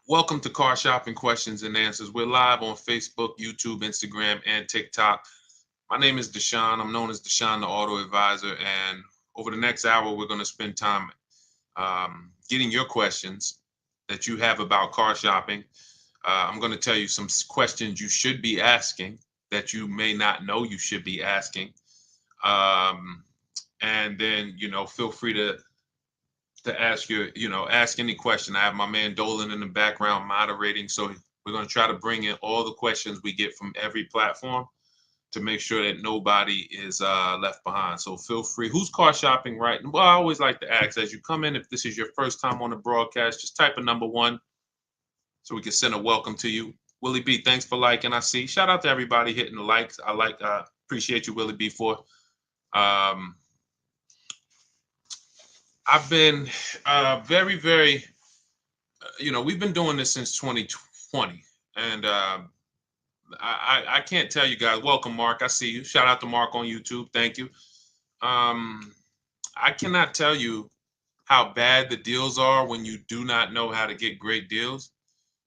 Welcome to Car Shopping Questions and Answers. We're live on Facebook, YouTube, Instagram, and TikTok. My name is Deshaun. I'm known as Deshaun, the Auto Advisor. And over the next hour, we're going to spend time getting your questions that you have about car shopping. I'm going to tell you some questions you should be asking that you may not know you should be asking. Um, and then, feel free to ask ask any question. I have my man Dolan in the background moderating, so we're going to try to bring in all the questions we get from every platform to make sure that nobody is left behind. So feel free. Who's car shopping right? Well, I always like to ask as you come in, if this is your first time on the broadcast, just type a number one so we can send a welcome to you. Willie B, thanks for liking. I see. Shout out to everybody hitting the likes. Appreciate you, Willie B, for um, I've been very, we've been doing this since 2020, and I can't tell you guys. Welcome, Mark. I see you. Shout out to Mark on YouTube. Thank you. Um, I cannot tell you how bad the deals are when you do not know how to get great deals.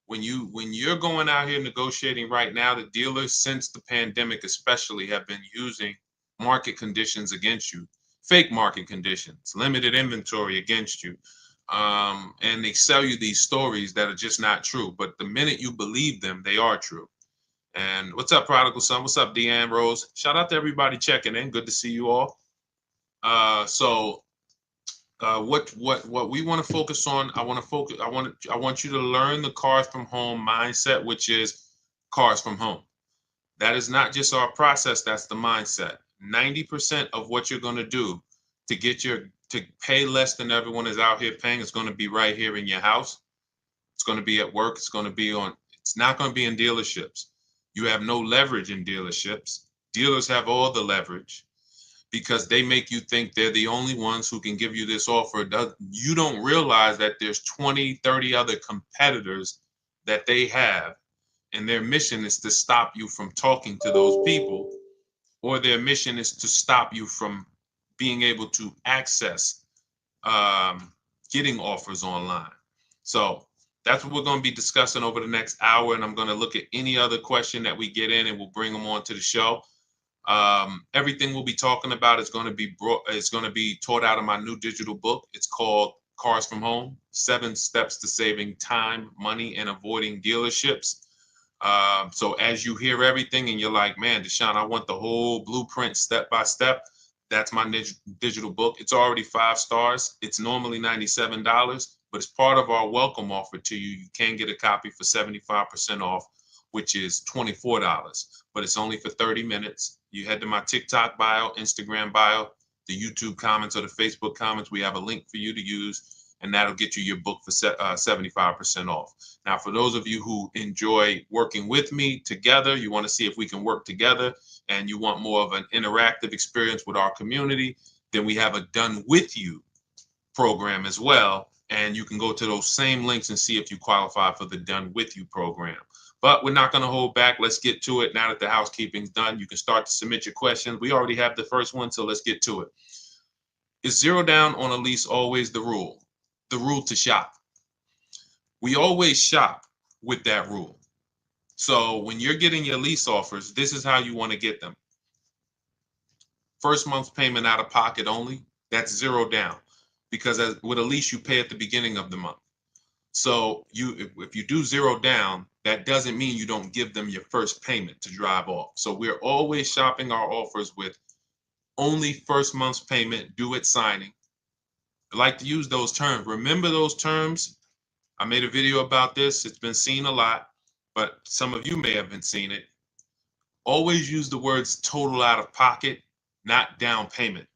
When you're going out here negotiating right now, the dealers since the pandemic especially have been using market conditions against you, fake market conditions, limited inventory against you. And they sell you these stories that are just not true. But the minute you believe them, they are true. And what's up, Prodigal Son? What's up, Deanne Rose? Shout out to everybody checking in. Good to see you all. What we want to focus on? I want you to learn the cars from home mindset, which is cars from home. That is not just our process. That's the mindset. 90% of what you're going to do to pay less than everyone is out here paying is going to be right here in your house. It's going to be at work. It's not going to be in dealerships. You have no leverage in dealerships. Dealers have all the leverage because they make you think they're the only ones who can give you this offer. You don't realize that there's 20, 30 other competitors that they have, and their mission is to stop you from talking to those people, or their mission is to stop you from being able to access um, getting offers online. So that's what we're going to be discussing over the next hour. And I'm going to look at any other question that we get in, and we'll bring them on to the show. Everything we'll be talking about is going to be taught out of my new digital book. It's called Cars from Home: 7 Steps to Saving Time, Money, and Avoiding Dealerships. So as you hear everything and you're like, man, Deshaun, I want the whole blueprint step by step. That's my digital book. It's already 5 stars. It's normally $97, but it's part of our welcome offer to you. You can get a copy for 75% off, which is $24, but it's only for 30 minutes. You head to my TikTok bio, Instagram bio, the YouTube comments, or the Facebook comments. We have a link for you to use, and that'll get you your book for 75% off. Now, for those of you who enjoy working with me together, you want to see if we can work together, and you want more of an interactive experience with our community, then we have a Done With You program as well. And you can go to those same links and see if you qualify for the Done With You program. But we're not going to hold back. Let's get to it. Now that the housekeeping's done, you can start to submit your questions. We already have the first one, so let's get to it. Is zero down on a lease always the rule? The rule to shop. We always shop with that rule. So when you're getting your lease offers, this is how you want to get them. First month's payment out of pocket only, that's zero down. Because with a lease, you pay at the beginning of the month. So if you do zero down, that doesn't mean you don't give them your first payment to drive off. So we're always shopping our offers with only first month's payment due at signing. I like to use those terms. Remember those terms. I made a video about this. It's been seen a lot, but some of you may haven't seen it. Always use the words total out of pocket, not down payment,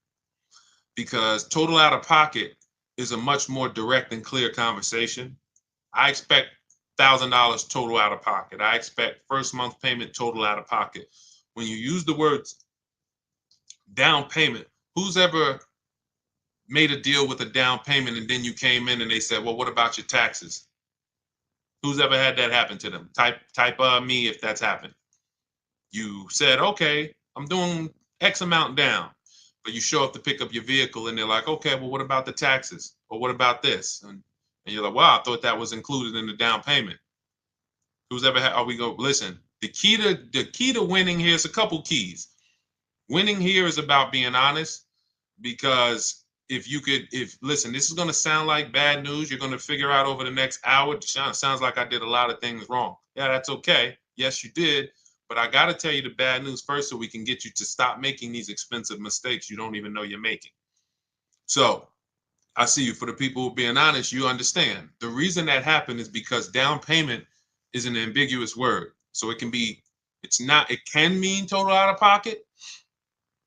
because total out of pocket is a much more direct and clear conversation. I expect $1,000 total out of pocket. I expect first month payment total out of pocket. When you use the words down payment, who's ever made a deal with a down payment and then you came in and they said, well, what about your taxes? Who's ever had that happen to them? Type me if that's happened. You said, okay, I'm doing X amount down, but you show up to pick up your vehicle and they're like, okay, well, what about the taxes? Or what about this? And And you're like, wow, I thought that was included in the down payment. Who's ever had, listen, the key to winning here is a couple keys. Winning here is about being honest, because listen, this is going to sound like bad news. You're going to figure out over the next hour, Deshaun, sounds like I did a lot of things wrong. Yeah, that's okay. Yes, you did. But I got to tell you the bad news first so we can get you to stop making these expensive mistakes you don't even know you're making. So I see you. For the people who are being honest, you understand. The reason that happened is because down payment is an ambiguous word. So it can can mean total out of pocket,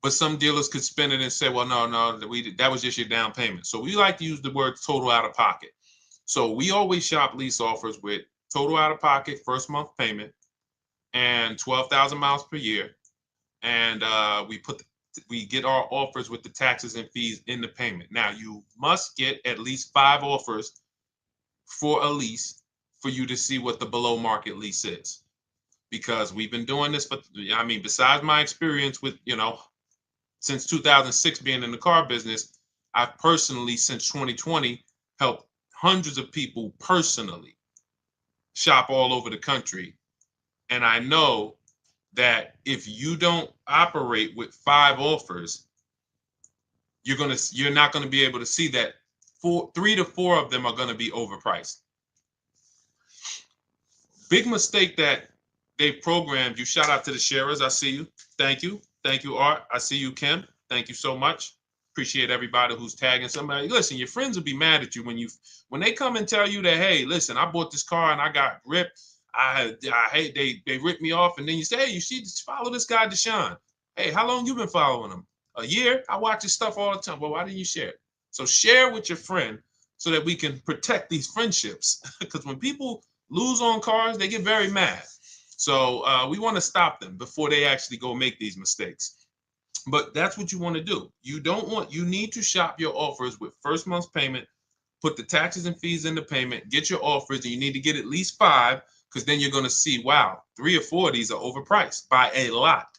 but some dealers could spin it and say, well, no, that was just your down payment. So we like to use the word total out of pocket. So we always shop lease offers with total out of pocket, first month payment, and 12,000 miles per year. And we get our offers with the taxes and fees in the payment. Now, you must get at least 5 offers for a lease for you to see what the below market lease is. Because we've been doing this, besides my experience with, since 2006 being in the car business, I've personally, since 2020, helped hundreds of people personally shop all over the country. And I know that if you don't operate with 5 offers, you're not going to be able to see that 3 to 4 of them are going to be overpriced. Big mistake that they've programmed you. Shout out to the sharers. I see you. Thank you. Thank you, Art. I see you, Kim. Thank you so much. Appreciate everybody who's tagging somebody. Listen, your friends will be mad at you when they come and tell you that, hey, listen, I bought this car and I got ripped. I hate they ripped me off, and then you say, hey, you should follow this guy Deshaun. Hey, how long you been following him? A year? I watch his stuff all the time. Well, why didn't you share it? So share with your friend so that we can protect these friendships. Because when people lose on cars, they get very mad. So we want to stop them before they actually go make these mistakes. But that's what you want to do. You need to shop your offers with first month's payment, put the taxes and fees in the payment, get your offers, and you need to get at least 5, because then you're going to see, wow, 3 or 4 of these are overpriced by a lot.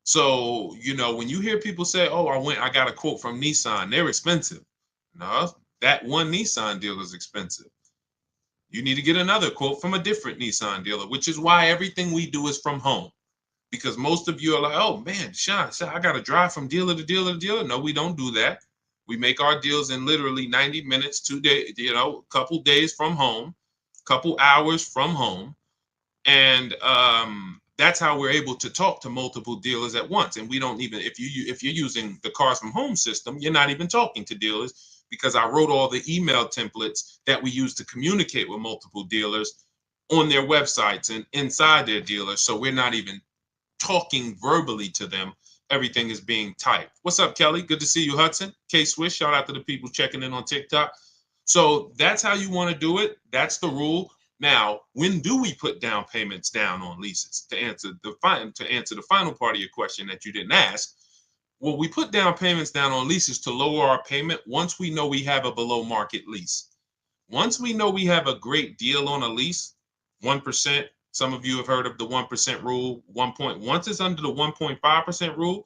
So, when you hear people say, oh, I got a quote from Nissan, they're expensive. No, that one Nissan dealer is expensive. You need to get another quote from a different Nissan dealer, which is why everything we do is from home. Because most of you are like, oh man, Sean, I got to drive from dealer to dealer to dealer. No, we don't do that. We make our deals in literally 90 minutes, 2 days, a couple days from home, couple hours from home. And that's how we're able to talk to multiple dealers at once. And we don't even, if you're using the Cars from Home system, you're not even talking to dealers, because I wrote all the email templates that we use to communicate with multiple dealers on their websites and inside their dealers. So we're not even talking verbally to them. Everything is being typed. What's up, Kelly? Good to see you, Hudson. K-Swish, shout out to the people checking in on TikTok. So that's how you want to do it. That's the rule. Now, when do we put down payments down on leases? To answer the final part of your question that you didn't ask, well, we put down payments down on leases to lower our payment once we know we have a below market lease. Once we know we have a great deal on a lease, 1%. Some of you have heard of the 1% rule. Once it's under the 1.5% rule,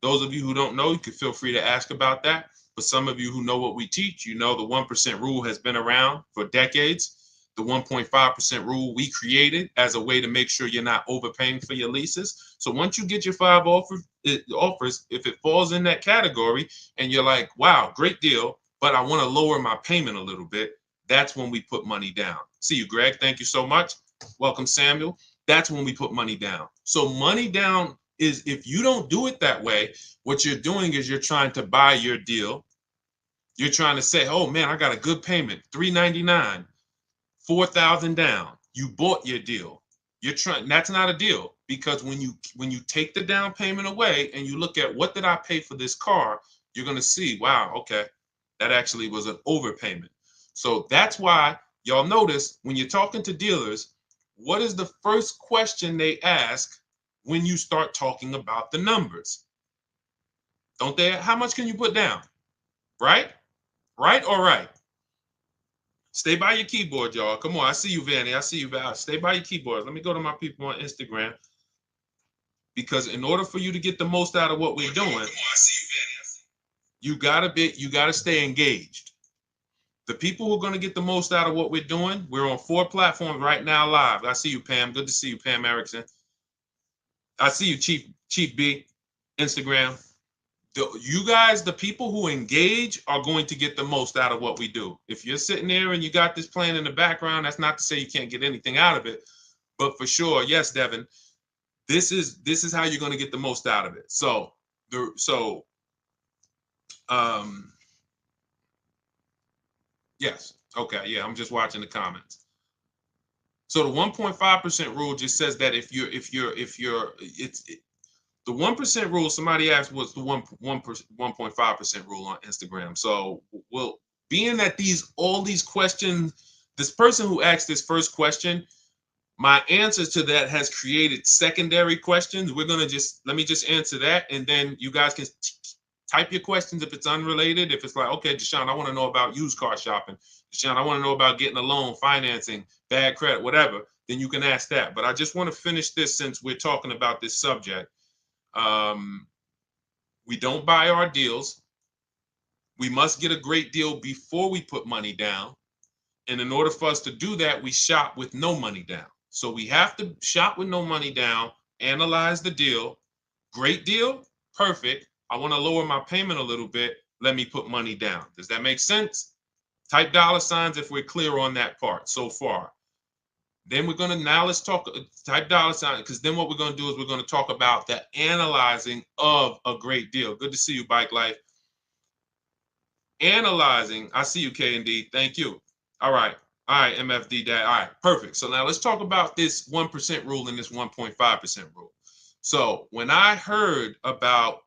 those of you who don't know, you can feel free to ask about that. But some of you who know what we teach, the 1% rule has been around for decades. The 1.5% rule we created as a way to make sure you're not overpaying for your leases. So once you get your 5 offers, if it falls in that category and you're like, wow, great deal, but I want to lower my payment a little bit, that's when we put money down. See you, Greg. Thank you so much. Welcome, Samuel. That's when we put money down. So money down is, if you don't do it that way, what you're doing is you're trying to buy your deal. You're trying to say, oh man, I got a good payment, $399, $4,000 down. You bought your deal. That's not a deal, because when you take the down payment away and you look at what did I pay for this car, you're going to see, wow, okay, that actually was an overpayment. So that's why y'all notice when you're talking to dealers, what is the first question they ask when you start talking about the numbers? Don't they? How much can you put down? Right? Right or right? Stay by your keyboard, y'all. Come on. I see you, Vanny. I see you, Val. Stay by your keyboard. Let me go to my people on Instagram. Because in order for you to get the most out of what we're doing, you gotta stay engaged. The people who are going to get the most out of what we're doing, we're on 4 platforms right now live. I see you, Pam. Good to see you, Pam Erickson. I see you, Chief B, Instagram. You guys, the people who engage are going to get the most out of what we do. If you're sitting there and you got this playing in the background, that's not to say you can't get anything out of it. But for sure, yes, Devin, this is how you're going to get the most out of it. So yes, okay, yeah, I'm just watching the comments. So the 1.5% rule just says that if you're the 1% rule. Somebody asked what's the 1.5% rule on Instagram. So being that all these questions, this person who asked this first question, my answer to that has created secondary questions. Let me just answer that, and then you guys can type your questions if it's unrelated. If it's like, okay, Deshaun, I want to know about used car shopping. Deshaun, I want to know about getting a loan, financing, bad credit, whatever, then you can ask that. But I just want to finish this since we're talking about this subject. We don't buy our deals. We must get a great deal before we put money down. And in order for us to do that, we shop with no money down. So we have to shop with no money down, analyze the deal. Great deal, perfect. I want to lower my payment a little bit. Let me put money down. Does that make sense? Type $ if we're clear on that part so far. Then we're going to, now let's talk, type $, because then what we're going to do is we're going to talk about the analyzing of a great deal. Good to see you, Bike Life. Analyzing, I see you, K&D. Thank you. All right, MFD Dad. All right, perfect. So now let's talk about this 1% rule and this 1.5% rule. So when I heard about,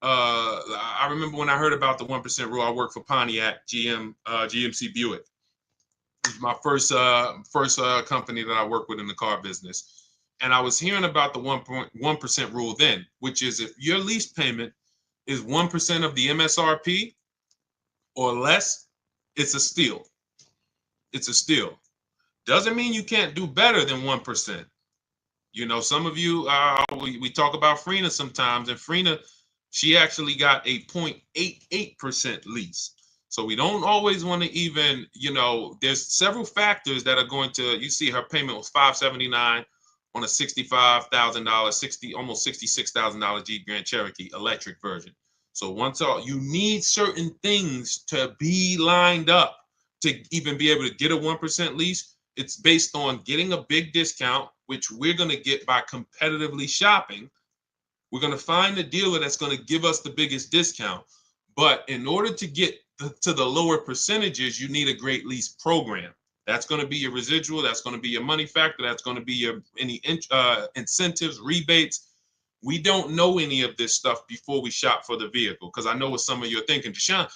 I remember when I heard about the 1% rule, I worked for Pontiac, GMC Buick. It was my first company that I worked with in the car business. And I was hearing about the 1% rule then, which is if your lease payment is 1% of the MSRP or less, it's a steal. It's a steal. Doesn't mean you can't do better than 1%. You know, some of you, we talk about Frina sometimes, and Frina, she actually got a 0.88% lease. So we don't always want to even, you know, there's several factors that are going to, you see her payment was $579 on a $65,000, almost $66,000 Jeep Grand Cherokee electric version. So you need certain things to be lined up to even be able to get a 1% lease. It's based on getting a big discount, which we're going to get by competitively shopping. We're going to find the dealer that's going to give us the biggest discount. But in order to get to the lower percentages, you need a great lease program. That's going to be your residual. That's going to be your money factor. That's going to be your any incentives, rebates. We don't know any of this stuff before we shop for the vehicle, because I know what some of you are thinking, Deshaun,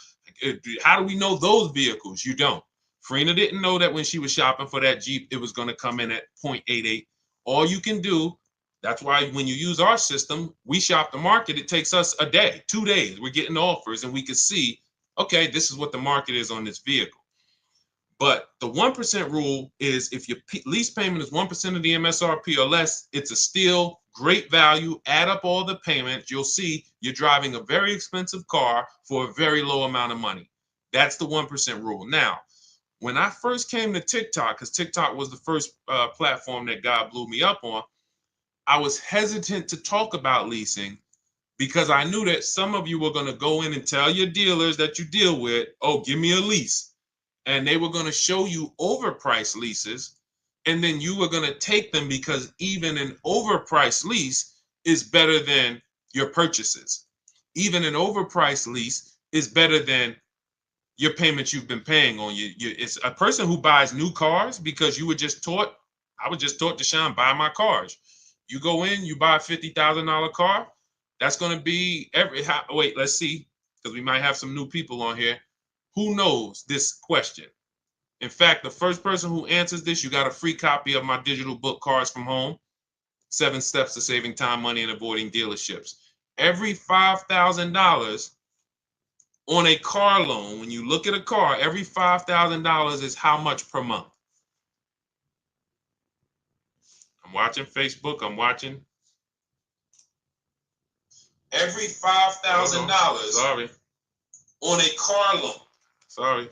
how do we know those vehicles? You don't. Frina didn't know that when she was shopping for that Jeep, it was going to come in at 0.88. All you can do, that's why when you use our system, we shop the market. It takes us a day, 2 days. We're getting offers and we can see, okay, this is what the market is on this vehicle. But the 1% rule is if your lease payment is 1% of the MSRP or less, it's a steal, great value. Add up all the payments. You'll see you're driving a very expensive car for a very low amount of money. That's the 1% rule. Now, when I first came to TikTok, because TikTok was the first platform that God blew me up on, I was hesitant to talk about leasing because I knew that some of you were going to go in and tell your dealers that you deal with, oh, give me a lease. And they were going to show you overpriced leases. And then you were going to take them because even an overpriced lease is better than your purchases. Even an overpriced lease is better than your payments you've been paying on it's a person who buys new cars because you were just taught, I was just taught, Deshaun, buy my cars. You go in, you buy a $50,000 car. That's going to be wait, let's see, because we might have some new people on here. Who knows this question? In fact, the first person who answers this, you got a free copy of my digital book, Cars from Home, 7 Steps to Saving Time, Money, and Avoiding Dealerships. Every $5,000 on a car loan, when you look at a car, every $5,000 is how much per month? I'm watching Facebook. I'm watching. Every $5,000 sorry, on a car loan. Sorry.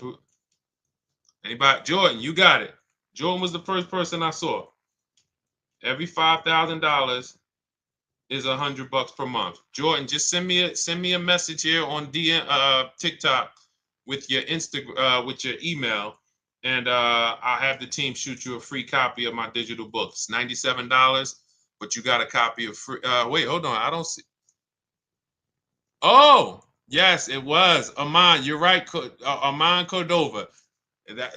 Anybody? Jordan, you got it. Jordan was the first person I saw. Every $5,000 is $100 per month. Jordan, just send me a message here on TikTok with your with your email, and I'll have the team shoot you a free copy of my digital book. It's $97, but you got a copy of free. Wait, hold on. I don't see. Oh, yes, it was Aman. You're right, Aman Cordova.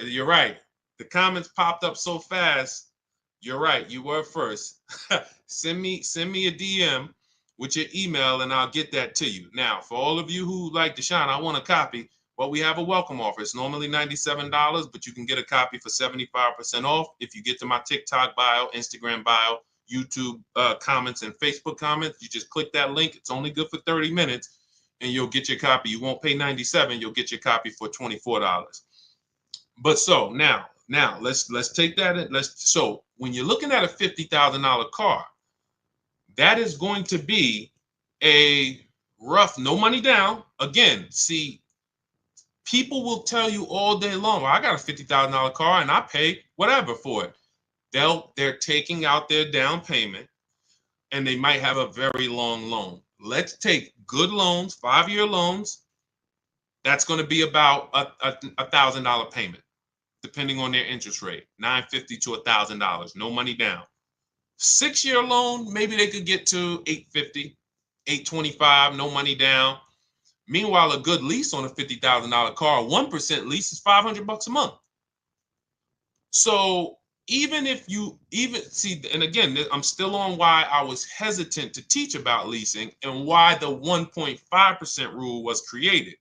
You're right. The comments popped up so fast. You're right. You were first. send me a DM with your email, and I'll get that to you. Now, for all of you who like Deshaun, I want a copy. Well, we have a welcome offer. It's normally $97, but you can get a copy for 75% off if you get to my TikTok bio, Instagram bio, YouTube comments, and Facebook comments. You just click that link. It's only good for 30 minutes, and you'll get your copy. You won't pay $97. You'll get your copy for $24. But so now let's take that. So when you're looking at a $50,000 car, that is going to be a rough, no money down. Again, see, people will tell you all day long, well, I got a $50,000 car and I pay whatever for it. They're taking out their down payment, and they might have a very long loan. Let's take good loans, 5-year loans. That's going to be about a $1,000 payment, depending on their interest rate, $950 to $1,000, no money down. 6-year loan, maybe they could get to $850, $825, no money down. Meanwhile, a good lease on a $50,000 car, 1% lease is $500 a month. So even if you see, and again, I'm still on why I was hesitant to teach about leasing and why the 1.5% rule was created.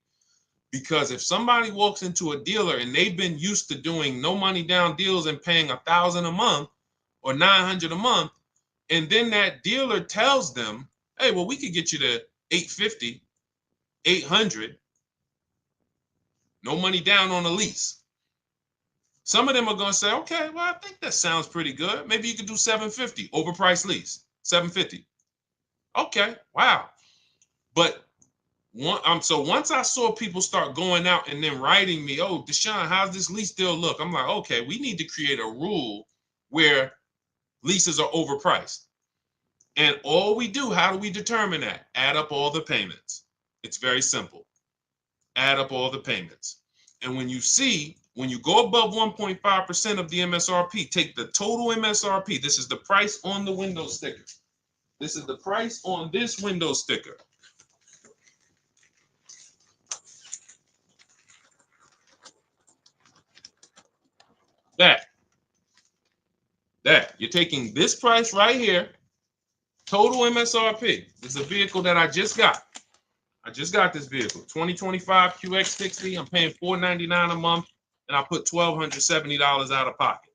Because if somebody walks into a dealer and they've been used to doing no money down deals and paying $1,000 a month or $900 a month, and then that dealer tells them, hey, well, we could get you to $850, $800, no money down on a lease. Some of them are going to say, okay, well, I think that sounds pretty good. Maybe you could do $750, overpriced lease, $750. Okay, wow. But so once I saw people start going out and then writing me, oh, Deshaun, how's this lease deal look? I'm like, okay, we need to create a rule where leases are overpriced. And all we do, how do we determine that? Add up all the payments. It's very simple. Add up all the payments. And when you go above 1.5% of the MSRP, take the total MSRP. This is the price on the window sticker. This is the price on this window sticker. That you're taking this price right here, total MSRP. This is a vehicle that I just got. I just got this vehicle, 2025 QX60. I'm paying $499 a month, and I put $1,270 out of pocket.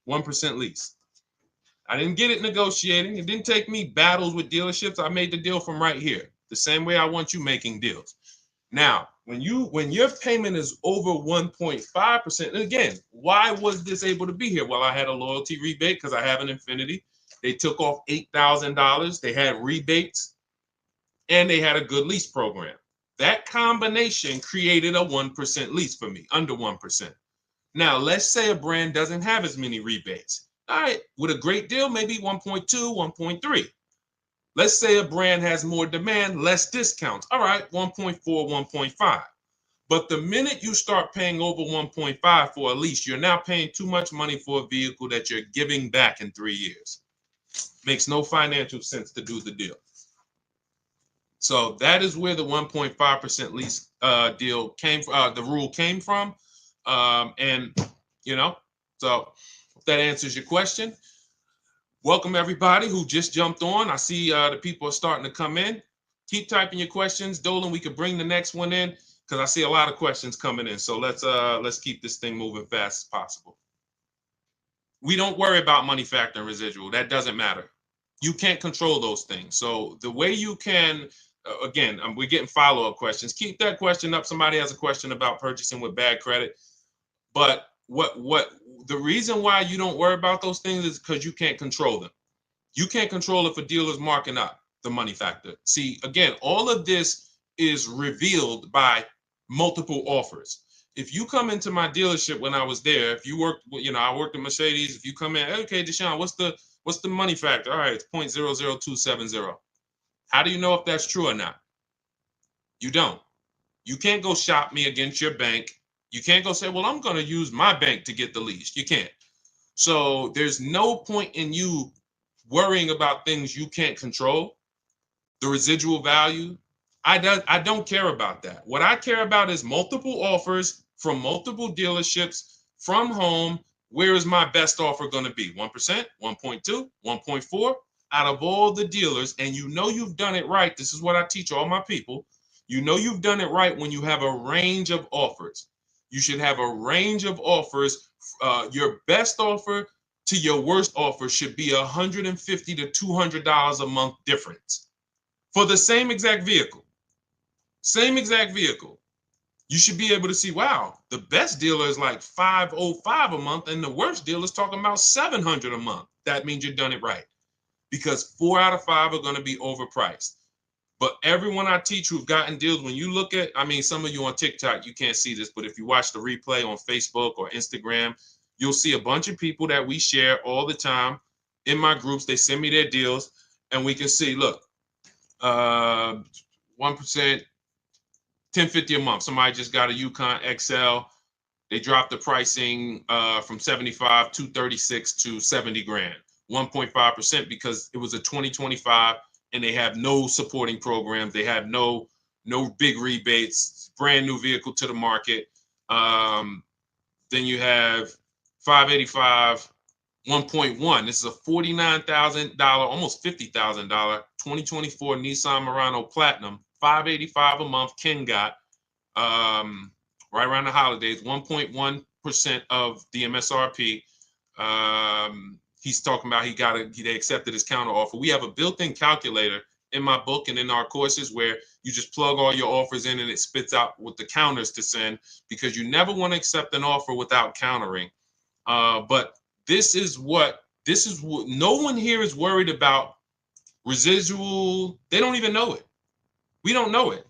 1% lease. I didn't get it negotiating. It didn't take me battles with dealerships. I made the deal from right here, the same way I want you making deals. Now, when your payment is over 1.5%, and again, why was this able to be here? Well, I had a loyalty rebate because I have an Infiniti. They took off $8,000. They had rebates, and they had a good lease program. That combination created a 1% lease for me, under 1%. Now, let's say a brand doesn't have as many rebates. All right, with a great deal, maybe 1.2, 1.3. Let's say a brand has more demand, less discounts. All right, 1.4, 1.5. But the minute you start paying over 1.5 for a lease, you're now paying too much money for a vehicle that you're giving back in 3 years. Makes no financial sense to do the deal. So that is where the 1.5% lease deal came from, the rule came from. And, so if that answers your question. Welcome everybody who just jumped on. I see the people are starting to come in. Keep typing your questions, Dolan. We could bring the next one in because I see a lot of questions coming in. So let's keep this thing moving fast as possible. We don't worry about money factor and residual. That doesn't matter. You can't control those things. So the way you can, again, we're getting follow-up questions. Keep that question up. Somebody has a question about purchasing with bad credit. But what the reason why you don't worry about those things is because you can't control them. You can't control if a dealer's marking up the money factor. See, again, all of this is revealed by multiple offers. If you come into my dealership when I was there, if you worked, I worked at Mercedes. If you come in, okay, Deshaun, what's the money factor? All right, it's 0.00270. How do you know if that's true or not? You don't. You can't go shop me against your bank. You can't go say, well, I'm going to use my bank to get the lease. You can't. So there's no point in you worrying about things you can't control. The residual value, I don't care about that. What I care about is multiple offers from multiple dealerships from home. Where is my best offer going to be? 1%, 1.2, 1.4 out of all the dealers. And you've done it right. This is what I teach all my people. You've done it right when you have a range of offers. You should have a range of offers. Your best offer to your worst offer should be $150 to $200 a month difference for the same exact vehicle. Same exact vehicle. You should be able to see, wow, the best dealer is like $505 a month, and the worst dealer is talking about $700 a month. That means you've done it right, because 4 out of 5 are going to be overpriced. But everyone I teach who've gotten deals, when you look at, some of you on TikTok, you can't see this, but if you watch the replay on Facebook or Instagram, you'll see a bunch of people that we share all the time in my groups. They send me their deals, and we can see, look, 1%, $10.50 a month. Somebody just got a Yukon XL. They dropped the pricing from 75 to 36 to 70 grand, 1.5%, because it was a 2025 and they have no supporting programs. They have no big rebates, brand new vehicle to the market. Then you have 585, 1.1. This is a $49,000, almost $50,000 2024 Nissan Murano Platinum, 585 a month. Ken got right around the holidays, 1.1% of the MSRP. He's talking about they accepted his counter offer. We have a built-in calculator in my book and in our courses where you just plug all your offers in and it spits out with the counters to send, because you never want to accept an offer without countering. But this is what no one here is worried about. Residual, they don't even know it. We don't know it.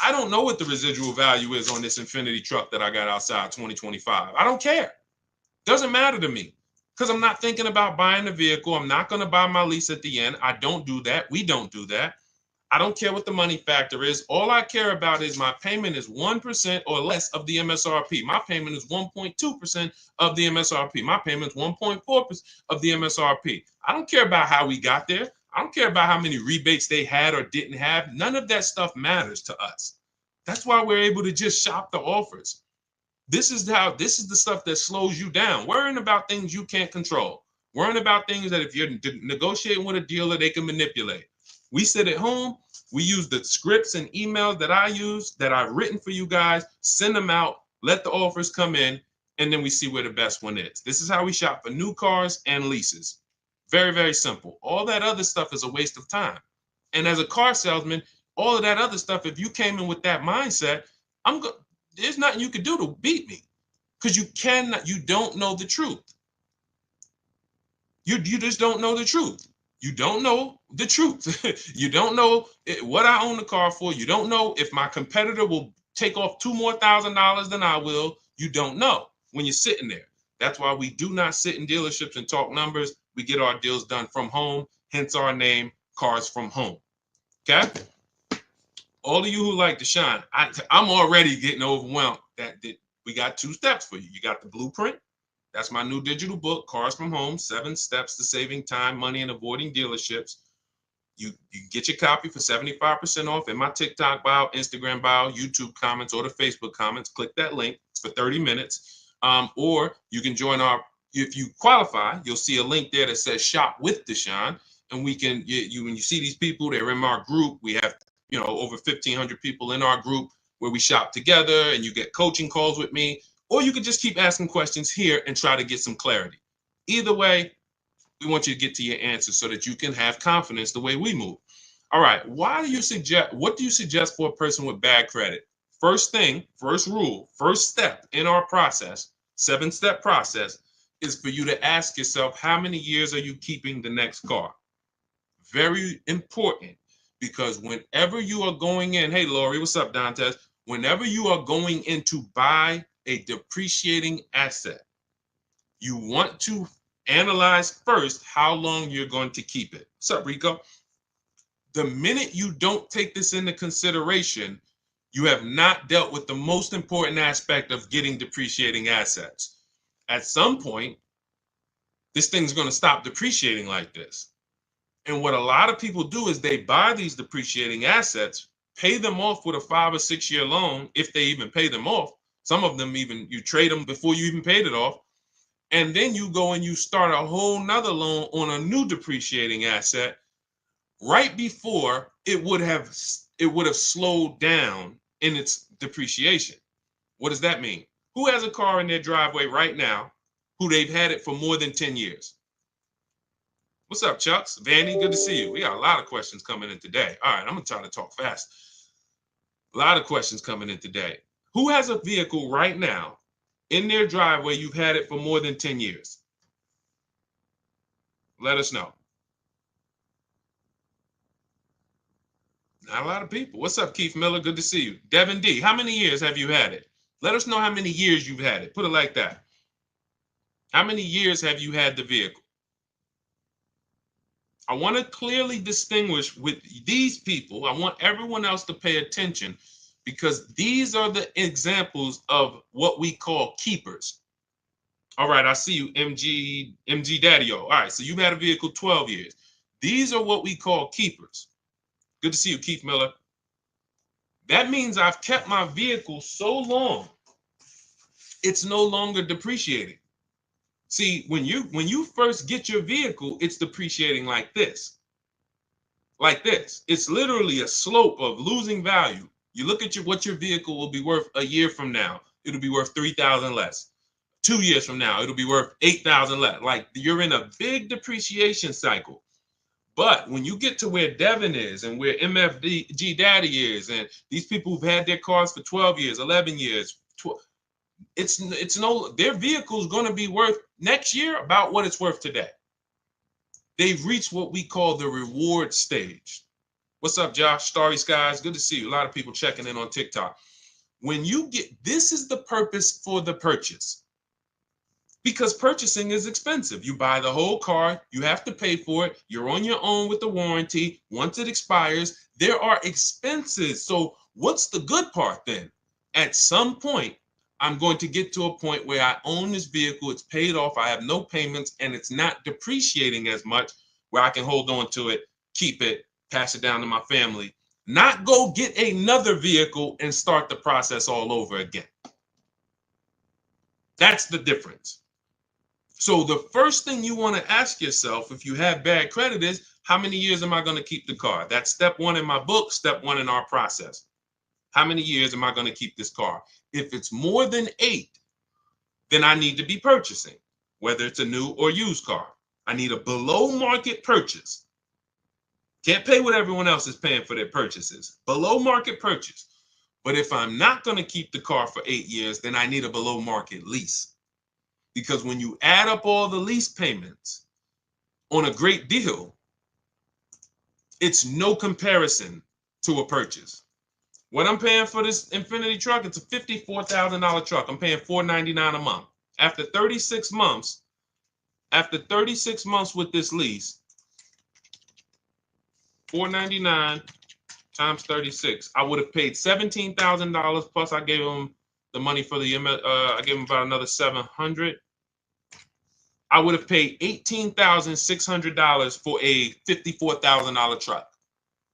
I don't know what the residual value is on this Infiniti truck that I got outside 2025. I don't care. Doesn't matter to me, because I'm not thinking about buying the vehicle. I'm not going to buy my lease at the end. I don't do that. We don't do that. I don't care what the money factor is. All I care about is my payment is 1% or less of the MSRP. My payment is 1.2% of the MSRP. My payment is 1.4% of the MSRP. I don't care about how we got there. I don't care about how many rebates they had or didn't have. None of that stuff matters to us. That's why we're able to just shop the offers. This is the stuff that slows you down. Worrying about things you can't control. Worrying about things that if you're negotiating with a dealer, they can manipulate. We sit at home. We use the scripts and emails that I use, that I've written for you guys, send them out, let the offers come in, and then we see where the best one is. This is how we shop for new cars and leases. Very, very simple. All that other stuff is a waste of time. And as a car salesman, all of that other stuff, if you came in with that mindset, there's nothing you could do to beat me, because you don't know the truth. You just don't know the truth. You don't know the truth. You don't know what I own the car for. You don't know if my competitor will take off $2,000 more than I will. You don't know when you're sitting there. That's why we do not sit in dealerships and talk numbers. We get our deals done from home, hence our name, Cars from Home. Okay? All of you who like to shine, I'm already getting overwhelmed. That we got 2 steps for you. You got the blueprint. That's my new digital book, Cars from Home, 7 Steps to Saving Time, Money, and Avoiding Dealerships. You get your copy for 75% off in my TikTok bio, Instagram bio, YouTube comments, or the Facebook comments. Click that link. It's for 30 minutes. Or you can join if you qualify, you'll see a link there that says Shop with Deshaun. And we can, when you see these people, they're in our group. We have, over 1,500 people in our group where we shop together, and you get coaching calls with me. Or you could just keep asking questions here and try to get some clarity. Either way, we want you to get to your answer so that you can have confidence the way we move. All right. What do you suggest for a person with bad credit? First thing, first rule, first step in our process, 7-step process, is for you to ask yourself, how many years are you keeping the next car? Very important, because whenever you are going in, hey, Lori, what's up, Dantes? Whenever you are going in to buy a depreciating asset. You want to analyze first how long you're going to keep it. What's up, Rico? The minute you don't take this into consideration, you have not dealt with the most important aspect of getting depreciating assets. At some point, this thing's going to stop depreciating like this. And what a lot of people do is they buy these depreciating assets, pay them off with a 5 or 6 year loan, if they even pay them off. Some of them even you trade them before you even paid it off. And then you go and you start a whole nother loan on a new depreciating asset right before it would have slowed down in its depreciation. What does that mean? Who has a car in their driveway right now who they've had it for more than 10 years? What's up, Chucks? Vanny, good to see you. We got a lot of questions coming in today. All right, I'm going to try to talk fast. A lot of questions coming in today. Who has a vehicle right now in their driveway you've had it for more than 10 years? Let us know. Not a lot of people. What's up, Keith Miller? Good to see you. Devin D, how many years have you had it? Let us know how many years you've had it. Put it like that. How many years have you had the vehicle? I want to clearly distinguish with these people. I want everyone else to pay attention because these are the examples of what we call keepers. All right, I see you, MG Daddy-O. All right, so you've had a vehicle 12 years. These are what we call keepers. Good to see you, Keith Miller. That means I've kept my vehicle so long, it's no longer depreciating. See, when you first get your vehicle, it's depreciating like this. Like this. It's literally a slope of losing value. You look at what your vehicle will be worth a year from now. It'll be worth $3,000 less. 2 years from now, it'll be worth $8,000 less. Like you're in a big depreciation cycle. But when you get to where Devin is and where MFG Daddy is, and these people who've had their cars for 12 years, 11 years, their vehicle's going to be worth next year about what it's worth today. They've reached what we call the reward stage. What's up, Josh? Starry Skies, good to see you. A lot of people checking in on TikTok. When you this is the purpose for the purchase. Because purchasing is expensive. You buy the whole car, you have to pay for it. You're on your own with the warranty. Once it expires, there are expenses. So what's the good part then? At some point, I'm going to get to a point where I own this vehicle, it's paid off, I have no payments, and it's not depreciating as much, where I can hold on to it, keep it, pass it down to my family, not go get another vehicle and start the process all over again. That's the difference. So the first thing you want to ask yourself if you have bad credit is, how many years am I going to keep the car? That's step one in my book, step one in our process. How many years am I going to keep this car? If it's more than 8, then I need to be purchasing, whether it's a new or used car. I need a below market purchase. Can't pay what everyone else is paying for their purchases. Below market purchase. But if I'm not going to keep the car for 8 years, then I need a below market lease. Because when you add up all the lease payments on a great deal, it's no comparison to a purchase. What I'm paying for this Infiniti truck, it's a $54,000 truck. I'm paying $499 a month. After 36 months with this lease, $499 times 36, I would have paid $17,000 plus I gave them the money for the I gave them about another $700. I would have paid $18,600 for a $54,000 truck.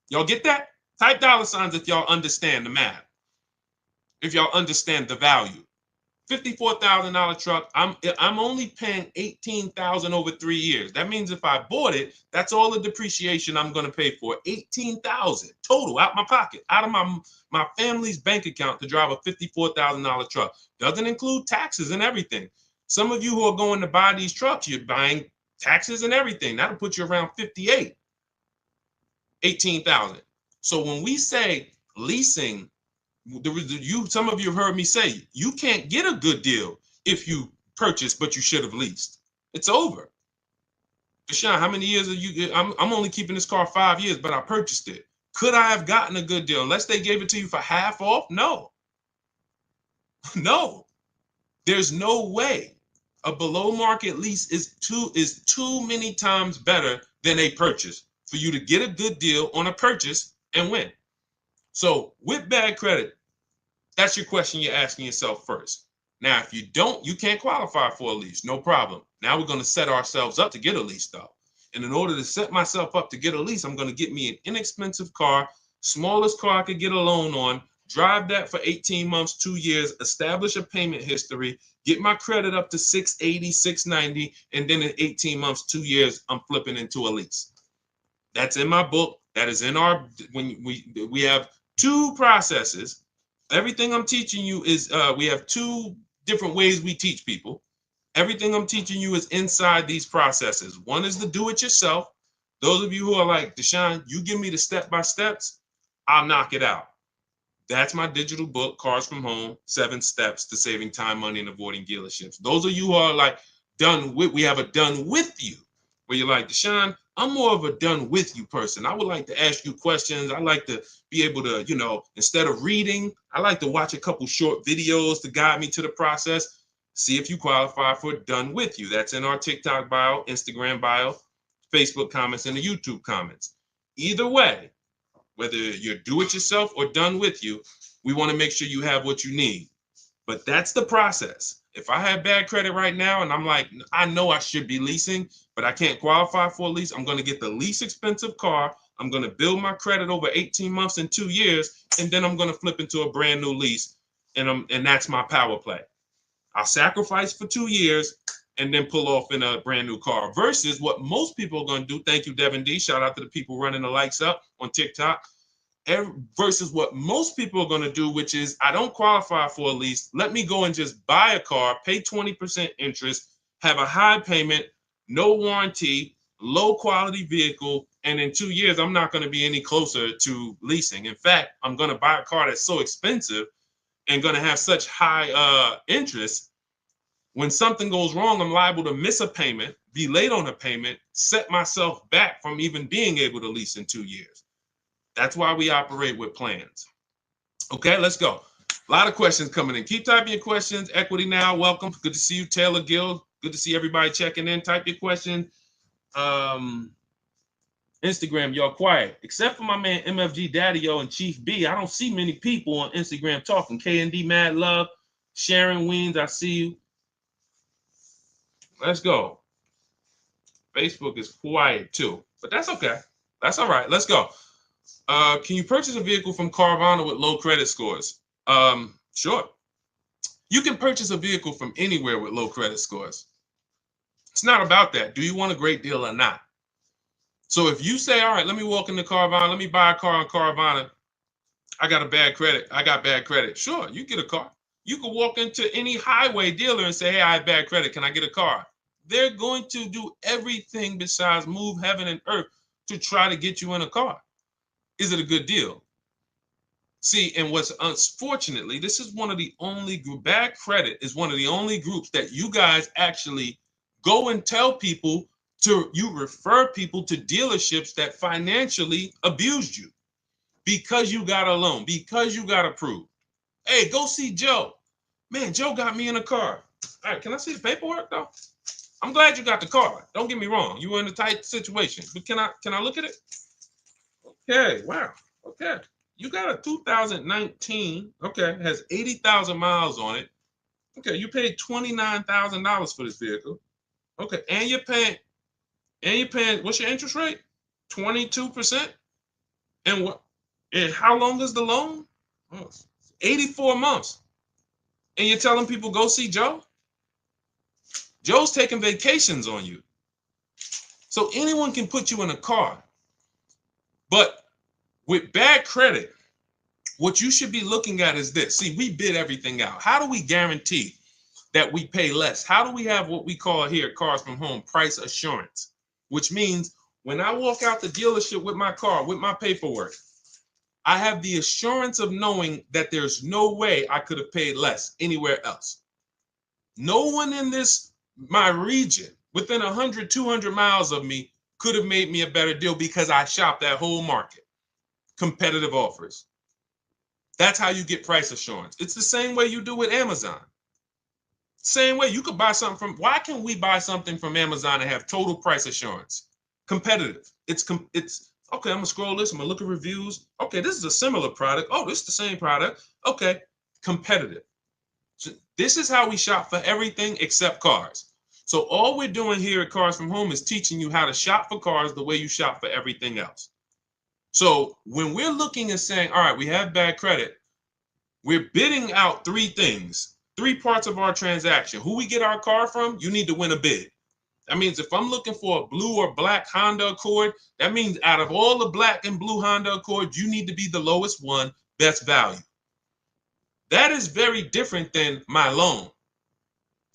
Y'all get that? Type $signs if y'all understand the math. If y'all understand the value. $54,000 truck, I'm only paying $18,000 over 3 years. That means if I bought it, that's all the depreciation I'm going to pay for. $18,000 total out my pocket, out of my family's bank account to drive a $54,000 truck. Doesn't include taxes and everything. Some of you who are going to buy these trucks, you're buying taxes and everything. That'll put you around 58, 18,000. So when we say leasing, some of you have heard me say, you can't get a good deal if you purchase, but you should have leased. It's over. Deshaun, how many years are you? I'm only keeping this car 5 years, but I purchased it. Could I have gotten a good deal unless they gave it to you for half off? No. No. There's no way a below market lease is too many times better than a purchase for you to get a good deal on a purchase and win. So with bad credit, that's your question you're asking yourself first. Now, if you don't, you can't qualify for a lease. No problem. Now we're going to set ourselves up to get a lease, though. And in order to set myself up to get a lease, I'm going to get me an inexpensive car, smallest car I could get a loan on, drive that for 18 months, 2 years, establish a payment history, get my credit up to 680, 690, and then in 18 months, 2 years, I'm flipping into a lease. That's in my book. That is in our, when we have two processes. Everything I'm teaching you is, we have two different ways we teach people. Everything I'm teaching you is inside these processes. One is the do-it-yourself. Those of you who are like, Deshaun, you give me the step-by-steps, I'll knock it out. That's my digital book, Cars from Home, 7 Steps to Saving Time, Money, and Avoiding Dealerships. Those of you who are like, we have a done with you, where you're like, Deshaun, I'm more of a done with you person. I would like to ask you questions. I like to be able to, instead of reading, I like to watch a couple short videos to guide me to the process. See if you qualify for done with you. That's in our TikTok bio, Instagram bio, Facebook comments, and the YouTube comments. Either way, whether you're do it yourself or done with you, we want to make sure you have what you need. But that's the process. If I have bad credit right now and I'm like, I know I should be leasing, but I can't qualify for a lease, I'm going to get the least expensive car. I'm going to build my credit over 18 months and 2 years, and then I'm going to flip into a brand new lease, and that's my power play. I'll sacrifice for 2 years and then pull off in a brand new car versus what most people are going to do. Thank you, Devin D. Shout out to the people running the likes up on TikTok. Versus what most people are going to do, which is I don't qualify for a lease. Let me go and just buy a car, pay 20% interest, have a high payment, no warranty, low quality vehicle. And in 2 years, I'm not going to be any closer to leasing. In fact, I'm going to buy a car that's so expensive and going to have such high interest. When something goes wrong, I'm liable to miss a payment, be late on a payment, set myself back from even being able to lease in 2 years. That's why we operate with plans. Okay, let's go. A lot of questions coming in. Keep typing your questions. Equity Now, welcome. Good to see you, Taylor Gill. Good to see everybody checking in. Type your question. Instagram, y'all quiet. Except for my man MFG Daddy-O and Chief B, I don't see many people on Instagram talking. K&D Mad Love, Sharon Weens, I see you. Let's go. Facebook is quiet too, but that's okay. That's all right. Let's go. Can you purchase a vehicle from Carvana with low credit scores? Sure. You can purchase a vehicle from anywhere with low credit scores. It's not about that. Do you want a great deal or not? So if you say, all right, let me walk into Carvana, let me buy a car on Carvana. I got bad credit. Sure, you get a car. You can walk into any highway dealer and say, hey, I have bad credit. Can I get a car? They're going to do everything besides move heaven and earth to try to get you in a car. Is it a good deal? See, and what's unfortunately, this is one of the only bad credit is one of the only groups that you guys actually go and tell people you refer people to dealerships that financially abused you because you got a loan, because you got approved. Hey, go see Joe. Man, Joe got me in a car. All right, can I see the paperwork though? I'm glad you got the car. Don't get me wrong. You were in a tight situation, but can I look at it? Okay, wow. Okay. You got a 2019, okay, has 80,000 miles on it. Okay, you paid $29,000 for this vehicle. Okay, and you're paying, what's your interest rate? 22%? And what, and how long is the loan? Oh, 84 months. And you're telling people go see Joe? Joe's taking vacations on you. So anyone can put you in a car. But with bad credit, what you should be looking at is this. See, we bid everything out. How do we guarantee that we pay less? How do we have what we call here at Cars from Home price assurance? Which means when I walk out the dealership with my car, with my paperwork, I have the assurance of knowing that there's no way I could have paid less anywhere else. No one in my region, within 100, 200 miles of me, could have made me a better deal because I shop that whole market. Competitive offers. That's how you get price assurance. It's the same way you do with Amazon. Same way you could buy something from, why can we buy something from Amazon and have total price assurance? Competitive. It's okay, I'm gonna scroll this, I'm gonna look at reviews. Okay, this is a similar product. Oh, this is the same product. Okay, competitive. So this is how we shop for everything except cars. So all we're doing here at Cars from Home is teaching you how to shop for cars the way you shop for everything else. So when we're looking and saying, all right, we have bad credit, we're bidding out three things, three parts of our transaction. Who we get our car from, you need to win a bid. That means if I'm looking for a blue or black Honda Accord, that means out of all the black and blue Honda Accord, you need to be the lowest one, best value. That is very different than my loan.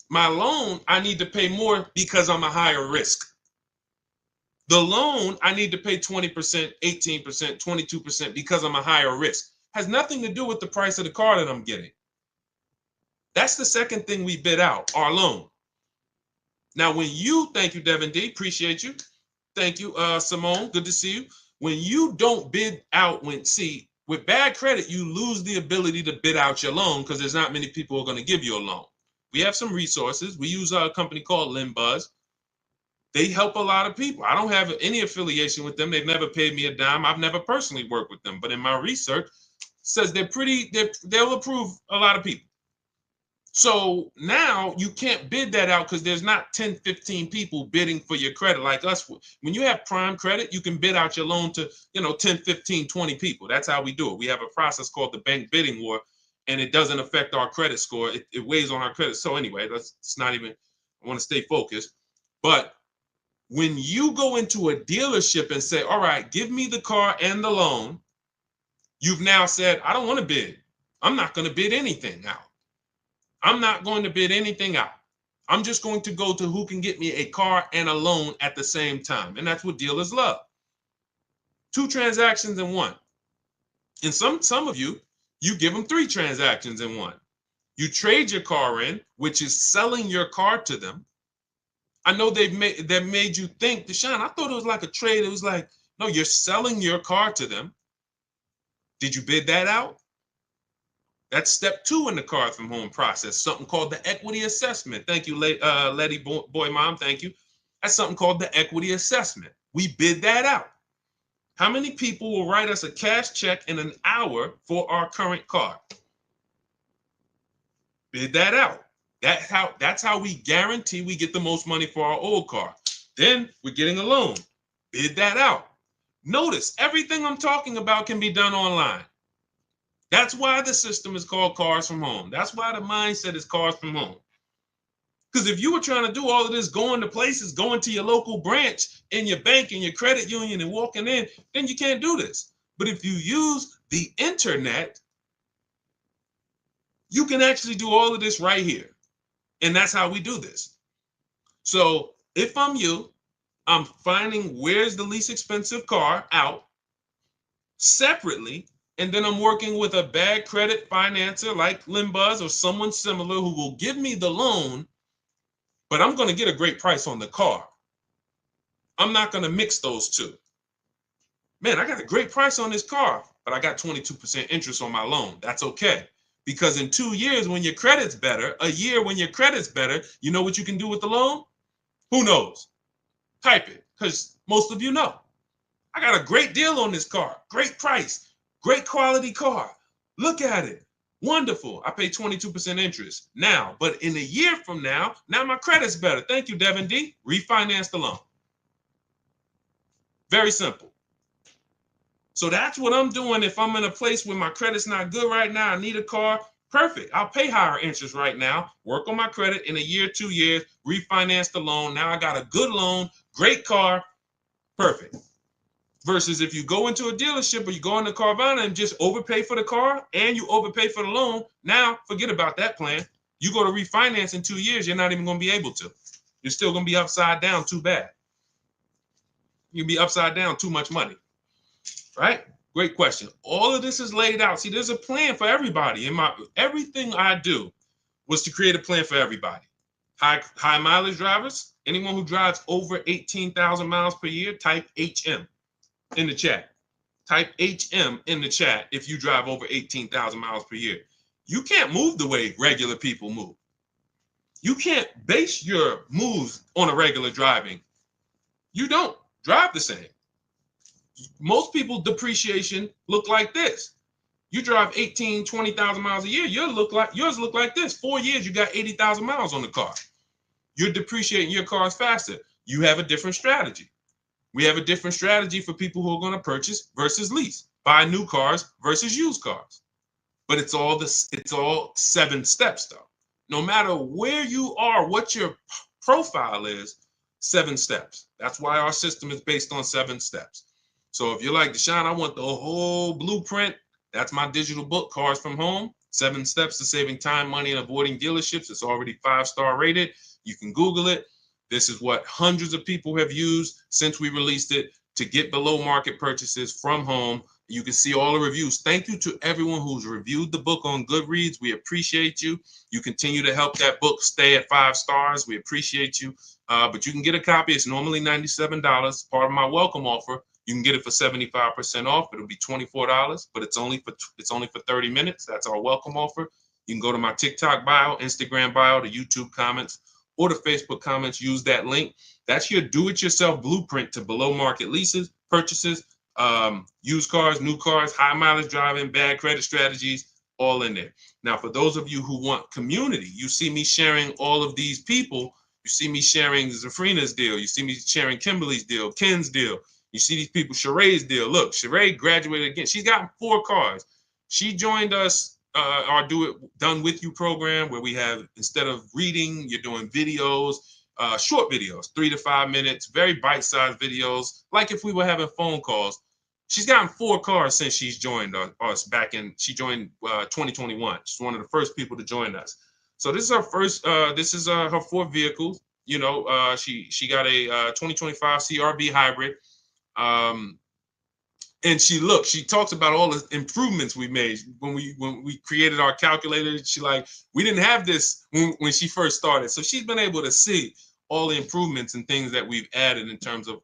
My loan, I need to pay more because I'm a higher risk. The loan, I need to pay 20%, 18%, 22% because I'm a higher risk. Has nothing to do with the price of the car that I'm getting. That's the second thing we bid out, our loan. Now, when you, thank you, Devin D, appreciate you. Thank you, Simone, good to see you. When you don't bid out, with bad credit, you lose the ability to bid out your loan because there's not many people who are going to give you a loan. We have some resources. We use a company called LendBuzz. They help a lot of people. I don't have any affiliation with them. They've never paid me a dime. I've never personally worked with them, but in my research, says they'll approve a lot of people. So now you can't bid that out because there's not 10, 15 people bidding for your credit like us. When you have prime credit, you can bid out your loan to, 10, 15, 20 people. That's how we do it. We have a process called the bank bidding war, and it doesn't affect our credit score. It weighs on our credit. So anyway, it's not even, I want to stay focused. But when you go into a dealership and say, all right, give me the car and the loan, you've now said, I don't want to bid. I'm not going to bid anything out. I'm not going to bid anything out. I'm just going to go to who can get me a car and a loan at the same time. And that's what dealers love. 2 transactions in one. And some of you give them 3 transactions in one. You trade your car in, which is selling your car to them. I know that made you think, Deshaun, I thought it was like a trade. It was like, no, you're selling your car to them. Did you bid that out? That's step 2 in the Cars from Home process, something called the equity assessment. Thank you, Letty Boy Mom, thank you. That's something called the equity assessment. We bid that out. How many people will write us a cash check in an hour for our current car? Bid that out. That's how we guarantee we get the most money for our old car. Then we're getting a loan. Bid that out. Notice everything I'm talking about can be done online. That's why the system is called Cars from Home. That's why the mindset is Cars from Home. Because if you were trying to do all of this, going to places, going to your local branch in your bank and your credit union and walking in, then you can't do this. But if you use the internet, you can actually do all of this right here. And that's how we do this. So if I'm you, I'm finding where's the least expensive car out separately. And then I'm working with a bad credit financer like LendBuzz or someone similar who will give me the loan, but I'm going to get a great price on the car. I'm not going to mix those two. Man, I got a great price on this car, but I got 22% interest on my loan. That's okay. Because in 2 years, when your credit's better, a year when your credit's better, you know what you can do with the loan? Who knows? Type it, because most of you know. I got a great deal on this car, great price. Great quality car. Look at it. Wonderful. I pay 22% interest now, but in a year from now my credit's better. Thank you, Devin D. Refinance the loan. Very simple. So that's what I'm doing if I'm in a place where my credit's not good right now. I need a car. Perfect. I'll pay higher interest right now. Work on my credit in a year, 2 years, refinance the loan. Now I got a good loan, great car. Perfect. Versus if you go into a dealership or you go into Carvana and just overpay for the car and you overpay for the loan, now forget about that plan. You go to refinance in 2 years, you're not even going to be able to. You're still going to be upside down too bad. You'll be upside down too much money, right? Great question. All of this is laid out. See, there's a plan for everybody. Everything I do was to create a plan for everybody. High mileage drivers, anyone who drives over 18,000 miles per year, type HM. In the chat. Type HM in the chat if you drive over 18,000 miles per year. You can't move the way regular people move. You can't base your moves on a regular driving. You don't drive the same. Most people depreciation look like this. You drive 18, 20,000 miles a year, yours look like this. 4 years, you got 80,000 miles on the car. You're depreciating your cars faster. You have a different strategy. We have a different strategy for people who are going to purchase versus lease, buy new cars versus used cars. But it's all 7 steps though. No matter where you are, what your profile is, 7 steps. That's why our system is based on 7 steps. So if you're like, Deshaun, I want the whole blueprint, that's my digital book, Cars from Home, 7 Steps to Saving Time, Money, and Avoiding Dealerships. It's already 5-star rated. You can Google it. This is what hundreds of people have used since we released it to get below market purchases from home. You can see all the reviews. Thank you to everyone who's reviewed the book on Goodreads. We appreciate you. You continue to help that book stay at 5 stars. We appreciate you. But you can get a copy. It's normally $97. Part of my welcome offer. You can get it for 75% off. It'll be $24, but it's only for 30 minutes. That's our welcome offer. You can go to my TikTok bio, Instagram bio, the YouTube comments, or the Facebook comments. Use that link. That's your do-it-yourself blueprint to below market leases, purchases, used cars, new cars, high mileage driving, bad credit strategies, all in there. Now, for those of you who want community, you see me sharing all of these people. You see me sharing Zafrina's deal. You see me sharing Kimberly's deal, Ken's deal. You see these people, Sheree's deal. Look, Sheree graduated again. She's gotten 4 cars. She joined us, our Done With You program, where we have, instead of reading, you're doing videos, short videos, 3 to 5 minutes, very bite-sized videos, like if we were having phone calls. She's gotten 4 cars since she's joined us she joined 2021. She's one of the first people to join us. So this is her first, her 4th vehicle. You know, she got a 2025 CRV hybrid. And she talks about all the improvements we made when we created our calculator. She like, we didn't have this when she first started. So she's been able to see all the improvements and things that we've added in terms of,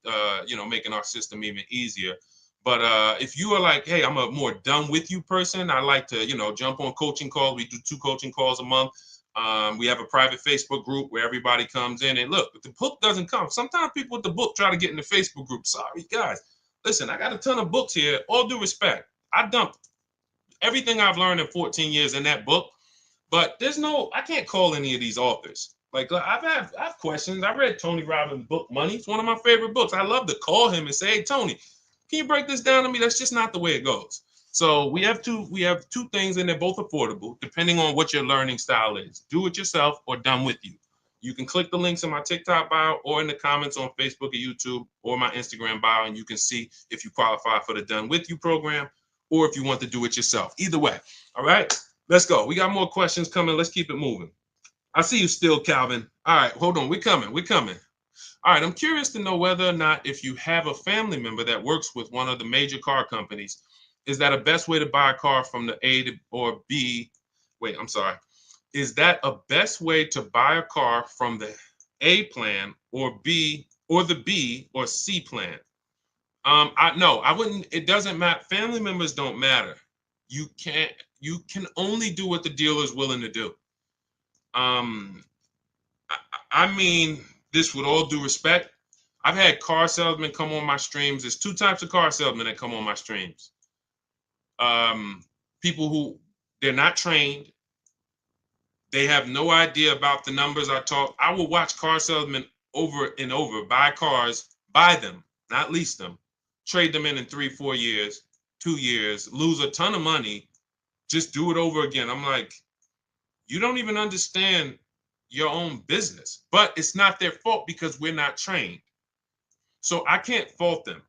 making our system even easier. But if you are like, hey, I'm a more done with you person, I like to, jump on coaching calls. We do 2 coaching calls a month. We have a private Facebook group where everybody comes in, and look, if the book doesn't come, sometimes people with the book try to get in the Facebook group. Sorry, guys. Listen, I got a ton of books here. All due respect, I dumped everything I've learned in 14 years in that book, but I can't call any of these authors. Like, I have questions. I read Tony Robbins' book, Money. It's one of my favorite books. I love to call him and say, hey, Tony, can you break this down to me? That's just not the way it goes. So we have two things, and they're both affordable, depending on what your learning style is. Do it yourself or done with you. You can click the links in my TikTok bio or in the comments on Facebook or YouTube or my Instagram bio, and you can see if you qualify for the Done With You program or if you want to do it yourself. Either way. All right, let's go. We got more questions coming. Let's keep it moving. I see you still, Calvin. All right, hold on. We're coming. All right, I'm curious to know whether or not, if you have a family member that works with one of the major car companies, is that a best way to buy a car from the A to or B? Wait, I'm sorry. Is that a best way to buy a car from the A plan or B or the B or C plan? I wouldn't. It doesn't matter. Family members don't matter. You can only do what the dealer is willing to do. I mean this with all due respect. I've had car salesmen come on my streams. There's 2 types of car salesmen that come on my streams. People who, they're not trained. They have no idea about the numbers I talk. I will watch car salesmen over and over buy cars, buy them, not lease them, trade them in 3-4 years, 2 years, lose a ton of money, just do it over again. I'm like, you don't even understand your own business. But it's not their fault because we're not trained. So I can't fault them.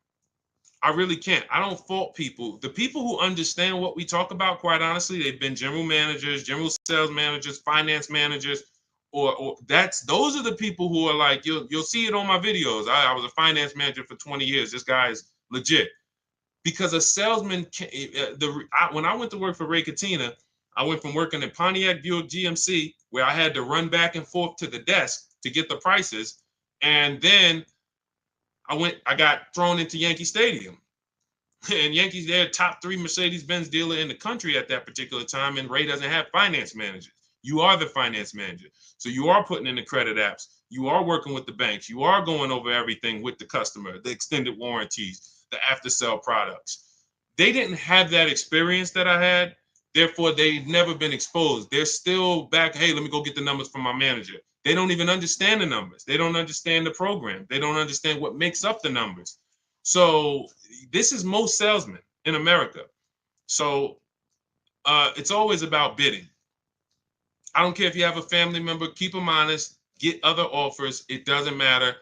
I really can't. I don't fault people. The people who understand what we talk about, quite honestly, they've been general managers, general sales managers, finance managers, or those are the people who are like, you'll see it on my videos. I was a finance manager for 20 years. This guy is legit. Because a salesman, when I went to work for Ray Katina, I went from working at Pontiac Buick GMC, where I had to run back and forth to the desk to get the prices, and then I got thrown into Yankee Stadium. And Yankees, they're top 3 Mercedes-Benz dealer in the country at that particular time, and Ray doesn't have finance managers. You are the finance manager. So you are putting in the credit apps. You are working with the banks. You are going over everything with the customer, the extended warranties, the after sale products. They didn't have that experience that I had. Therefore, they've never been exposed. They're still back. Hey, let me go get the numbers from my manager. They don't even understand the numbers. They don't understand the program. They don't understand what makes up the numbers. So this is most salesmen in America. So it's always about bidding. I don't care if you have a family member, keep them honest, get other offers. It doesn't matter.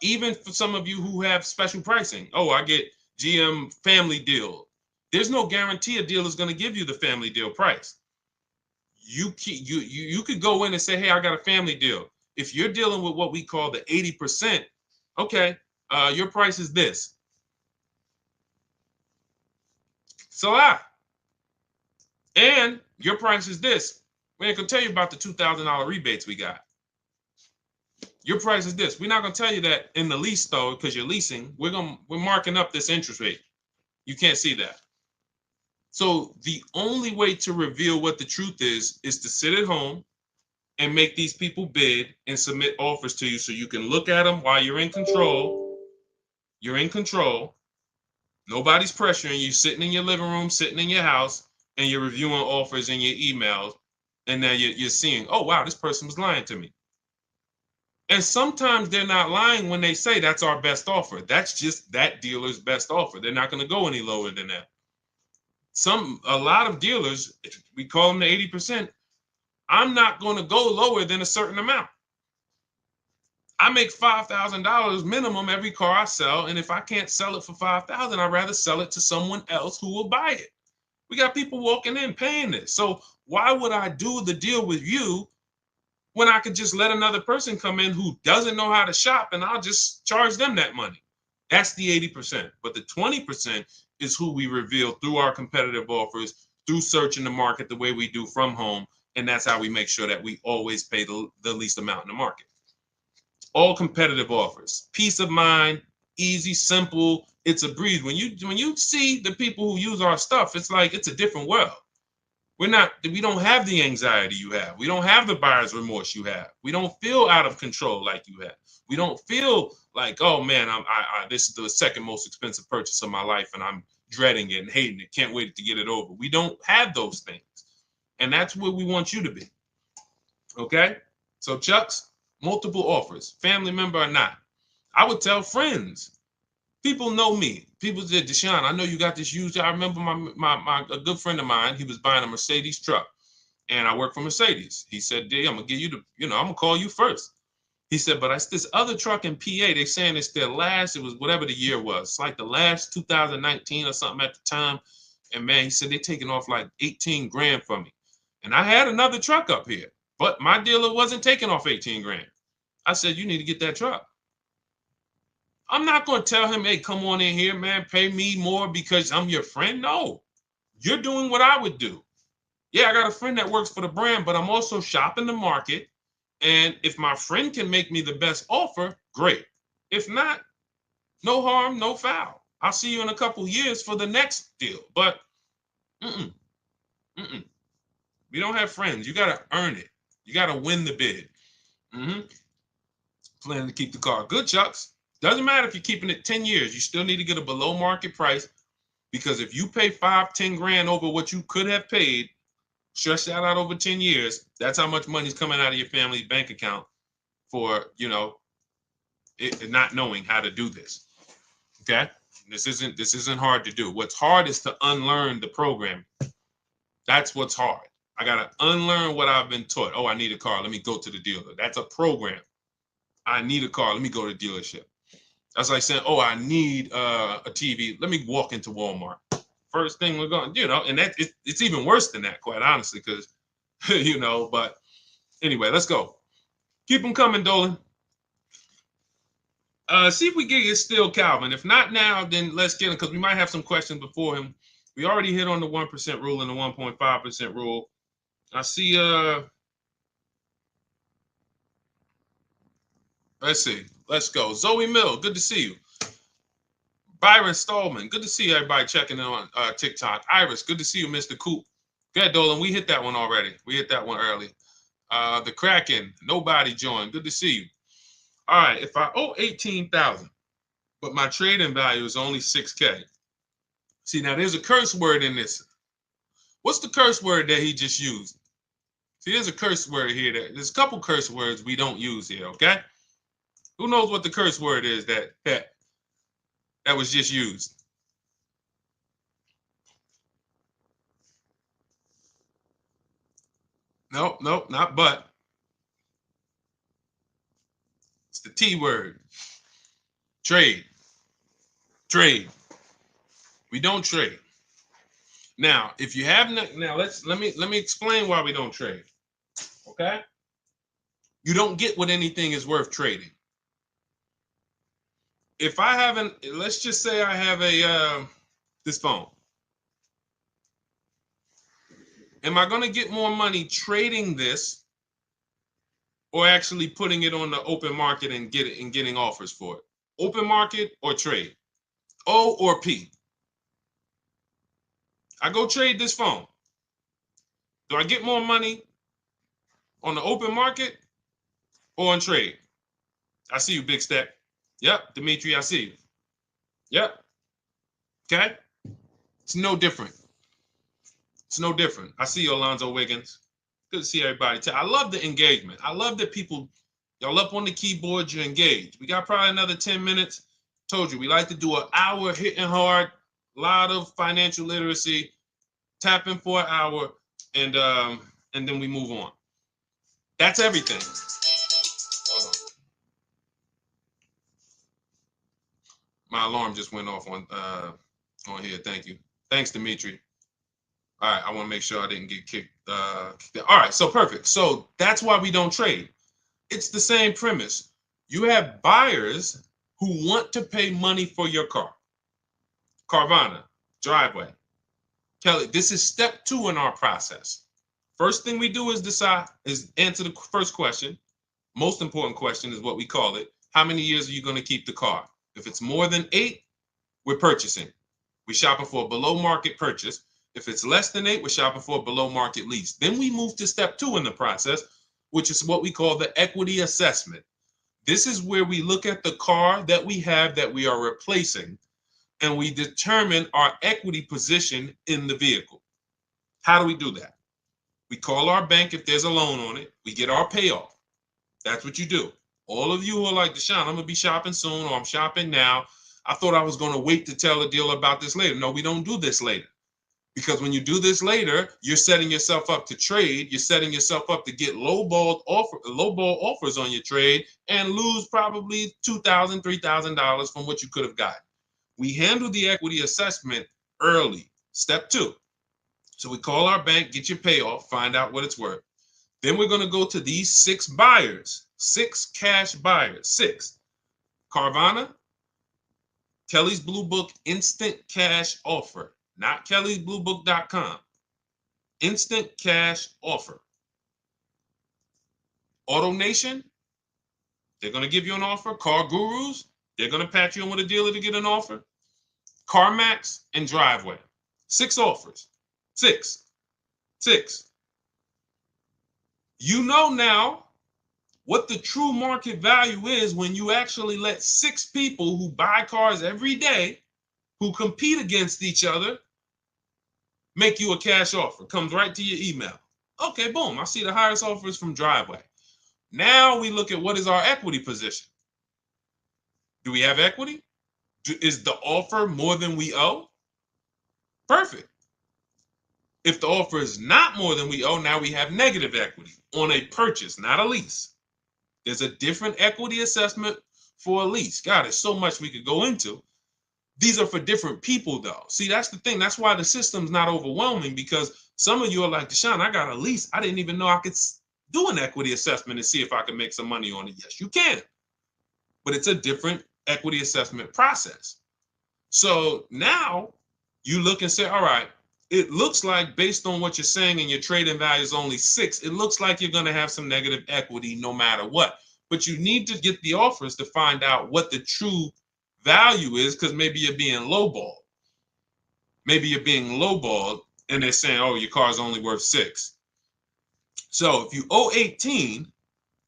Even for some of you who have special pricing. Oh, I get GM family deal. There's no guarantee a deal is going to give you the family deal price. You could go in and say, hey, I got a family deal. If you're dealing with what we call the 80%, okay, your price is this. So and your price is this. We ain't gonna tell you about the $2,000 rebates we got. Your price is this. We're not gonna tell you that in the lease though, because you're leasing. We're marking up this interest rate. You can't see that. So the only way to reveal what the truth is to sit at home and make these people bid and submit offers to you so you can look at them while you're in control. You're in control. Nobody's pressuring you, sitting in your living room, sitting in your house, and you're reviewing offers in your emails. And now you're seeing, oh, wow, this person was lying to me. And sometimes they're not lying when they say that's our best offer. That's just that dealer's best offer. They're not going to go any lower than that. A lot of dealers, we call them the 80%. I'm not going to go lower than a certain amount. I make $5,000 minimum every car I sell. And if I can't sell it for $5,000, I'd rather sell it to someone else who will buy it. We got people walking in paying this. So why would I do the deal with you when I could just let another person come in who doesn't know how to shop and I'll just charge them that money? That's the 80%. But the 20% is who we reveal through our competitive offers, through searching the market the way we do from home. And that's how we make sure that we always pay the least amount in the market. All competitive offers, peace of mind, easy, simple. It's a breeze. When you see the people who use our stuff, it's like it's a different world. We don't have the anxiety you have. We don't have the buyer's remorse you have. We don't feel out of control like you have. We don't feel like, oh man, this is the second most expensive purchase of my life and I'm dreading it and hating it. Can't wait to get it over. We don't have those things. And that's where we want you to be. Okay? So Chucks, multiple offers, family member or not. I would tell friends. People know me. People said, Deshaun, I know you got this used. I remember a good friend of mine, he was buying a Mercedes truck. And I work for Mercedes. He said, D, I'm gonna give you I'm gonna call you first. He said, but it's this other truck in PA. They saying it's their last, it was whatever the year was. It's like the last 2019 or something at the time. And man, he said they're taking off like 18 grand for me. And I had another truck up here, but my dealer wasn't taking off 18 grand. I said, you need to get that truck. I'm not going to tell him, hey, come on in here, man, pay me more because I'm your friend. No, you're doing what I would do. Yeah, I got a friend that works for the brand, but I'm also shopping the market. And if my friend can make me the best offer, great. If not, no harm, no foul. I'll see you in a couple years for the next deal. But we don't have friends. You got to earn it. You got to win the bid. Planning to keep the car. Good, Chucks. Doesn't matter if you're keeping it 10 years. You still need to get a below market price because if you pay 5-10 grand over what you could have paid, stretch that out over 10 years, that's how much money's coming out of your family's bank account for, it not knowing how to do this. Okay? This isn't hard to do. What's hard is to unlearn the program. That's what's hard. I got to unlearn what I've been taught. Oh, I need a car. Let me go to the dealer. That's a program. I need a car. Let me go to the dealership. That's like saying, oh, I need a TV. Let me walk into Walmart. First thing we're going, and that it's even worse than that, quite honestly, because, but anyway, let's go. Keep them coming, Dolan. See if we get Still Calvin. If not now, then let's get him, because we might have some questions before him. We already hit on the 1% rule and the 1.5% rule. I see, let's see. Let's go. Zoe Mill, good to see you. Byron Stallman, good to see everybody checking in on TikTok. Iris, good to see you, Mr. Coop. Go ahead, Dolan. We hit that one already. We hit that one early. The Kraken, nobody joined. Good to see you. All right, if I owe 18,000, but my trading value is only 6K. See, now there's a curse word in this. What's the curse word that he just used? See, there's a curse word here. There's a couple curse words we don't use here, okay? Who knows what the curse word is that was just used? Nope, not but. It's the T word. Trade. Trade. We don't trade. Now, if you have now let me explain why we don't trade. Okay? You don't get what anything is worth trading. If I haven't, let's just say I have a this phone. Am I going to get more money trading this or actually putting it on the open market and getting offers for it? Open market or trade? O or P? I go trade this phone. Do I get more money on the open market or on trade? I see you, Big Stack. Yep, Dimitri, I see you. Yep. Okay. It's no different. It's no different. I see you, Alonzo Wiggins. Good to see everybody. I love the engagement. I love that people, y'all up on the keyboard, you're engaged. We got probably another 10 minutes. Told you, we like to do an hour hitting hard, a lot of financial literacy, tapping for an hour, and then we move on. That's everything. Hold on. My alarm just went off on here. Thank you. Thanks, Dimitri. All right, I want to make sure I didn't get kicked. All right, so perfect. So that's why we don't trade. It's the same premise. You have buyers who want to pay money for your car. Carvana, Driveway. Kelly, this is step 2 in our process. First thing we do is answer the first question. Most important question is what we call it. How many years are you going to keep the car? If it's more than 8, we're purchasing. We're shopping for a below market purchase. If it's less than 8, we're shopping for a below market lease. Then we move to step 2 in the process, which is what we call the equity assessment. This is where we look at the car that we have that we are replacing, and we determine our equity position in the vehicle. How do we do that? We call our bank if there's a loan on it. We get our payoff. That's what you do. All of you who are like, Deshaun, I'm going to be shopping soon, or I'm shopping now. I thought I was going to wait to tell the dealer about this later. No, we don't do this later. Because when you do this later, you're setting yourself up to trade. You're setting yourself up to get lowball offers on your trade and lose probably $2,000, $3,000 from what you could have gotten. We handle the equity assessment early. Step 2. So we call our bank, get your payoff, find out what it's worth. Then we're going to go to these 6 buyers, 6 cash buyers, 6. Carvana, Kelly's Blue Book instant cash offer. Not kellysbluebook.com. Instant cash offer. AutoNation, they're going to give you an offer. Car Gurus, they're going to patch you in with a dealer to get an offer. CarMax and Driveway. 6 offers. 6. You know now what the true market value is when you actually let 6 people who buy cars every day, who compete against each other, make you a cash offer. Comes right to your email. Okay, boom. I see the highest offers from Driveway. Now we look at what is our equity position. Do we have equity? Is the offer more than we owe? Perfect. If the offer is not more than we owe, now we have negative equity on a purchase, not a lease. There's a different equity assessment for a lease. God, there's so much we could go into. These are for different people, though. See, that's the thing. That's why the system's not overwhelming, because some of you are like, Deshaun, I got a lease. I didn't even know I could do an equity assessment and see if I can make some money on it. Yes, you can. But it's a different equity assessment process. So now you look and say, all right, it looks like based on what you're saying and your trading value is only 6, it looks like you're going to have some negative equity no matter what. But you need to get the offers to find out what the true value is, because maybe you're being lowballed. Maybe you're being lowballed and they're saying, oh, your car's only worth 6. So if you owe 18,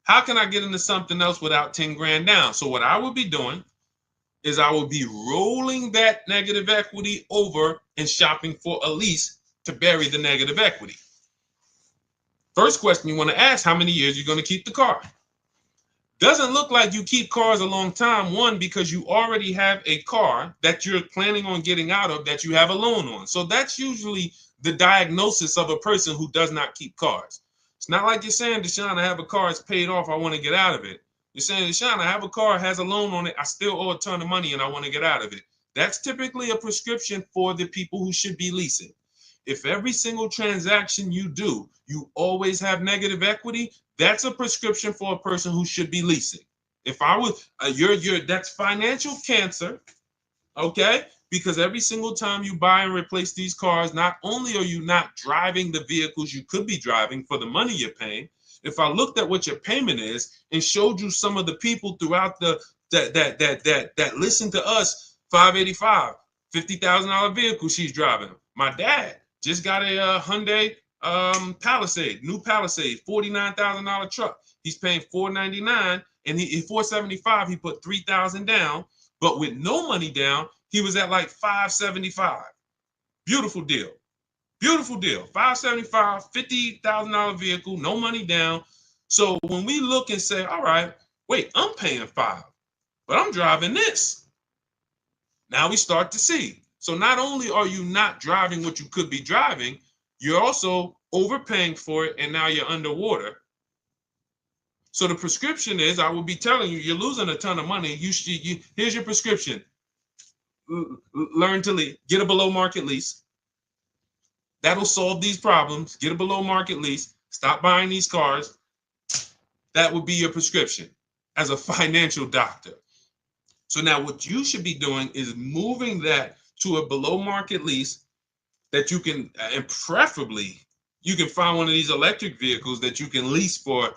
how can I get into something else without 10 grand down? So what I would be doing is I would be rolling that negative equity over and shopping for a lease to bury the negative equity. First question you want to ask, how many years you're going to keep the car? Doesn't look like you keep cars a long time. One, because you already have a car that you're planning on getting out of that you have a loan on. So that's usually the diagnosis of a person who does not keep cars. It's not like you're saying, Deshaun, I have a car, it's paid off, I want to get out of it. You're saying, Deshaun, I have a car, has a loan on it, I still owe a ton of money and I want to get out of it. That's typically a prescription for the people who should be leasing. If every single transaction you do, you always have negative equity, that's a prescription for a person who should be leasing. If I would, that's financial cancer, okay? Because every single time you buy and replace these cars, not only are you not driving the vehicles you could be driving for the money you're paying. If I looked at what your payment is and showed you some of the people throughout that listen to us, 585, $50,000 vehicle she's driving. My dad just got a Hyundai Palisade, new Palisade, $49,000 truck. He's paying $499 and he $475. He put $3,000 down, but with no money down, he was at like $575. Beautiful deal. Beautiful deal. $575, $50,000 vehicle, no money down. So when we look and say, all right, wait, I'm paying $5, but I'm driving this. Now we start to see. So not only are you not driving what you could be driving, you're also overpaying for it, and now you're underwater. So the prescription is, I will be telling you, you're losing a ton of money. Here's your prescription. Learn to lease. Get a below market lease. That'll solve these problems. Get a below market lease. Stop buying these cars. That would be your prescription as a financial doctor. So now what you should be doing is moving that to a below market lease that you can, and preferably you can find one of these electric vehicles that you can lease for,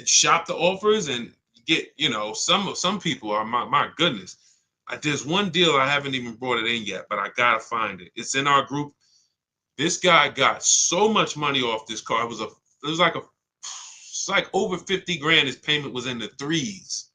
shop the offers and get, some people are, my goodness. There's one deal I haven't even brought it in yet, but I gotta find it. It's in our group. This guy got so much money off this car. It's like over 50 grand. His payment was in the threes.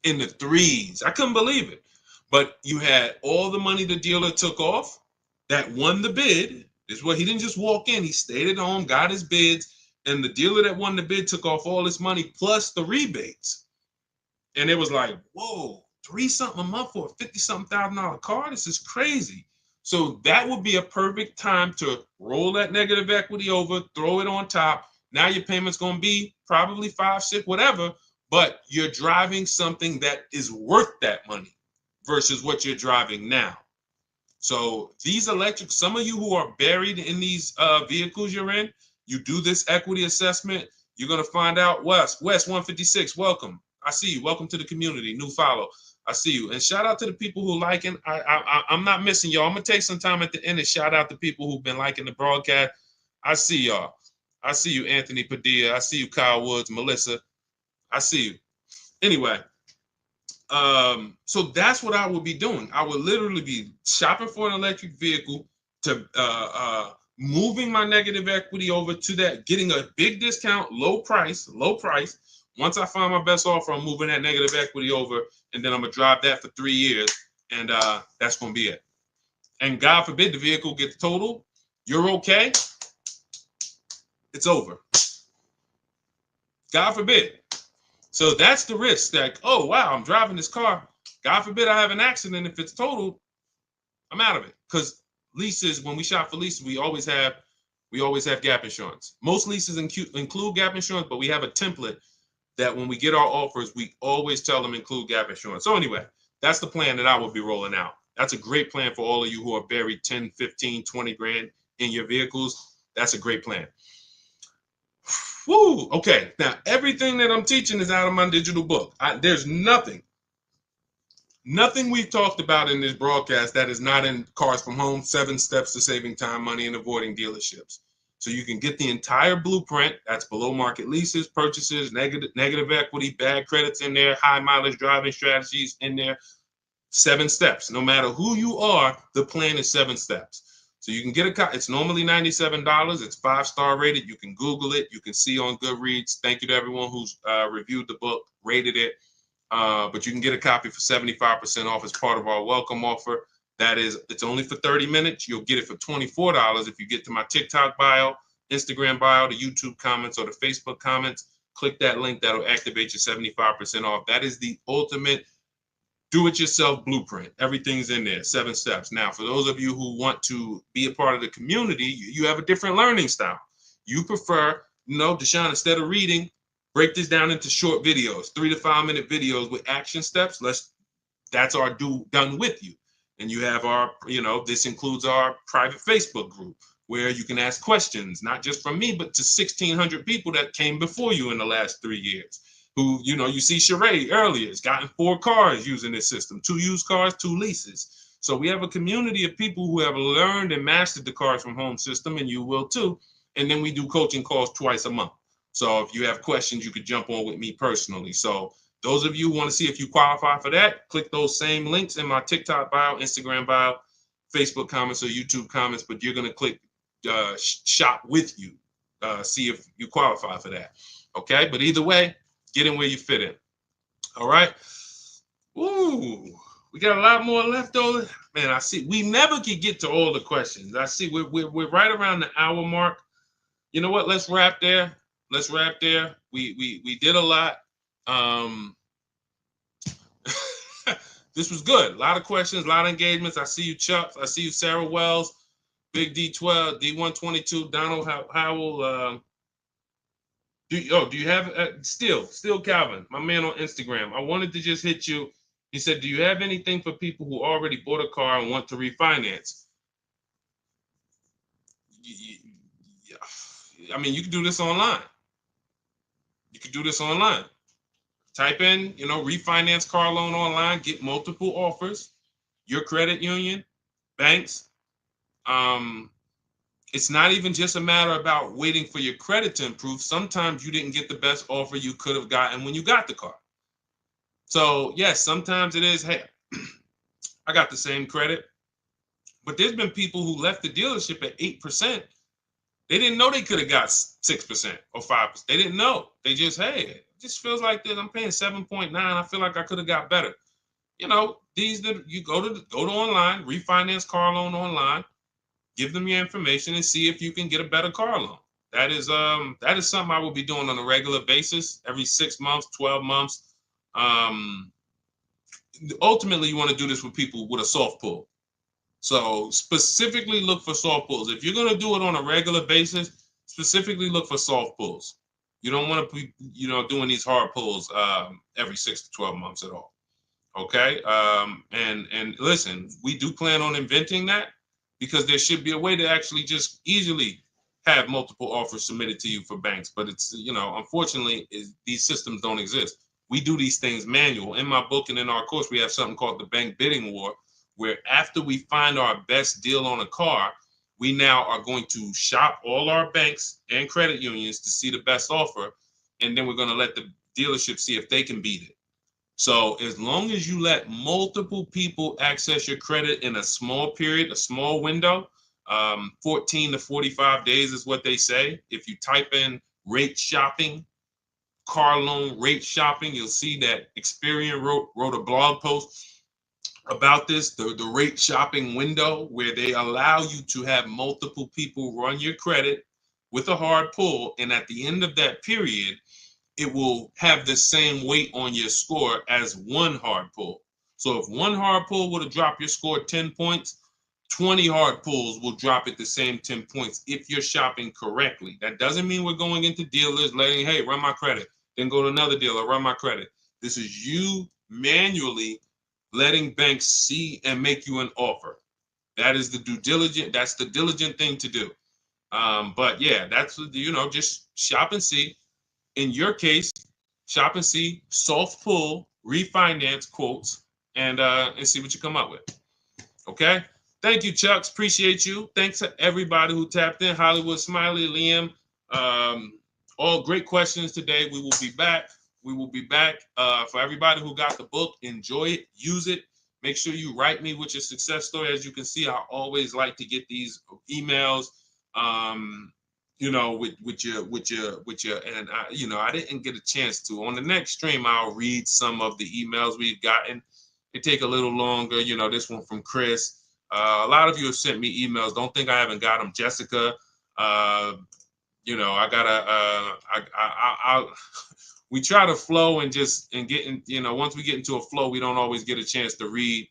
In the threes. I couldn't believe it. But you had all the money the dealer took off that won the bid. This is what he didn't just walk in. He stayed at home, got his bids, and the dealer that won the bid took off all this money plus the rebates. And it was like, whoa, $3-something a month for a $50-something thousand car? This is crazy. So that would be a perfect time to roll that negative equity over, throw it on top. Now your payment's going to be probably 5, 6, whatever, but you're driving something that is worth that money versus what you're driving now. So these electric, some of you who are buried in these vehicles you're in, you do this equity assessment, you're going to find out. West 156, welcome. I see you. Welcome to the community. New follow. I see you. And shout out to the people who liking. I'm not missing y'all. I'm going to take some time at the end and shout out to people who've been liking the broadcast. I see y'all. I see you, Anthony Padilla. I see you, Kyle Woods, Melissa. I see you. Anyway, so that's what I would be doing. I would literally be shopping for an electric vehicle, to moving my negative equity over to that, getting a big discount, low price. Once I find my best offer, I'm moving that negative equity over, and then I'm going to drive that for 3 years, and that's going to be it. And God forbid the vehicle gets totaled, you're okay, it's over. God forbid. So that's the risk. Like, oh, wow, I'm driving this car. God forbid I have an accident. If it's totaled, I'm out of it. Because leases, when we shop for leases, we always have gap insurance. Most leases include gap insurance, but we have a template that when we get our offers, we always tell them include gap insurance. So anyway, that's the plan that I will be rolling out. That's a great plan for all of you who are buried 10, 15, 20 grand in your vehicles. That's a great plan. Woo! Okay, now everything that I'm teaching is out of my digital book. There's nothing we've talked about in this broadcast that is not in Cars from Home, 7 Steps to Saving Time, Money, and Avoiding Dealerships. So you can get the entire blueprint. That's below market leases, purchases, negative equity, bad credits in there, high mileage driving strategies in there. 7 steps. No matter who you are, the plan is 7 steps. So you can get a copy. It's normally $97. It's 5-star rated. You can Google it. You can see on Goodreads. Thank you to everyone who's reviewed the book, rated it. But you can get a copy for 75% off as part of our welcome offer. That is, it's only for 30 minutes. You'll get it for $24 if you get to my TikTok bio, Instagram bio, the YouTube comments, or the Facebook comments. Click that link. That'll activate your 75% off. That is the ultimate do-it-yourself blueprint. Everything's in there, 7 steps. Now, for those of you who want to be a part of the community, you have a different learning style. You prefer, Deshaun, instead of reading, break this down into short videos, 3 to 5 minute videos with action steps. That's our done with you. And you have our, this includes our private Facebook group where you can ask questions, not just from me, but to 1,600 people that came before you in the last 3 years. Who, you see Sheree earlier has gotten 4 cars using this system, 2 used cars, 2 leases. So we have a community of people who have learned and mastered the Cars from Home system, and you will too. And then we do coaching calls twice a month. So if you have questions, you could jump on with me personally. So those of you who want to see if you qualify for that, click those same links in my TikTok bio, Instagram bio, Facebook comments, or YouTube comments, but you're going to click shop with you, see if you qualify for that. Okay, but either way, get in where you fit in. All right. Ooh, we got a lot more left over. Man, I see we never can get to all the questions. I see we're right around the hour mark. You know what? Let's wrap there. Let's wrap there. We did a lot. This was good. A lot of questions, a lot of engagements. I see you, Chuck. I see you, Sarah Wells, Big D12, D122, Donald Howell. Do you have still Calvin, my man on Instagram? I wanted to just hit you. He said, do you have anything for people who already bought a car and want to refinance? I mean, you can do this online. You can do this online. Type in, refinance car loan online, get multiple offers, your credit union, banks. It's not even just a matter about waiting for your credit to improve. Sometimes you didn't get the best offer you could have gotten when you got the car. So yes, sometimes it is, hey, I got the same credit, but there's been people who left the dealership at 8%. They didn't know they could have got 6% or 5%. They didn't know. They just, hey, it just feels like this. I'm paying 7.9. I feel like I could have got better. You go to online, refinance car loan online. Give them your information and see if you can get a better car loan. That is something I will be doing on a regular basis, every 6 months, 12 months. Ultimately, you want to do this with people with a soft pull. So specifically look for soft pulls. If you're going to do it on a regular basis, specifically look for soft pulls. You don't want to be, doing these hard pulls every 6 to 12 months at all. Okay. And listen, we do plan on inventing that, because there should be a way to actually just easily have multiple offers submitted to you for banks. But it's, unfortunately, these systems don't exist. We do these things manual. In my book and in our course, we have something called the bank bidding war, where after we find our best deal on a car, we now are going to shop all our banks and credit unions to see the best offer. And then we're going to let the dealership see if they can beat it. So as long as you let multiple people access your credit in a small period, a small window, 14 to 45 days is what they say. If you type in rate shopping, car loan rate shopping, you'll see that Experian wrote a blog post about this, the rate shopping window, where they allow you to have multiple people run your credit with a hard pull. And at the end of that period, it will have the same weight on your score as one hard pull. So if one hard pull would have dropped your score 10 points, 20 hard pulls will drop it the same 10 points if you're shopping correctly. That doesn't mean we're going into dealers letting, hey, run my credit, then go to another dealer, run my credit. This is you manually letting banks see and make you an offer. That is the due diligent. That's the diligent thing to do. But yeah, that's, just shop and see. In your case, shop and see, soft pull, refinance quotes, and see what you come up with. Okay. Thank you, Chucks. Appreciate you. Thanks to everybody who tapped in. Hollywood Smiley, Liam. All great questions today. We will be back. For everybody who got the book, enjoy it, use it. Make sure you write me with your success story. As you can see, I always like to get these emails, you know, with your, and I, you know, I didn't get a chance to. On the next stream, I'll read some of the emails we've gotten. It take a little longer, you know, this one from Chris. A lot of you have sent me emails. Don't think I haven't got them. Jessica, you know, I gotta, we try to flow and get in, you know, once we get into a flow, we don't always get a chance to read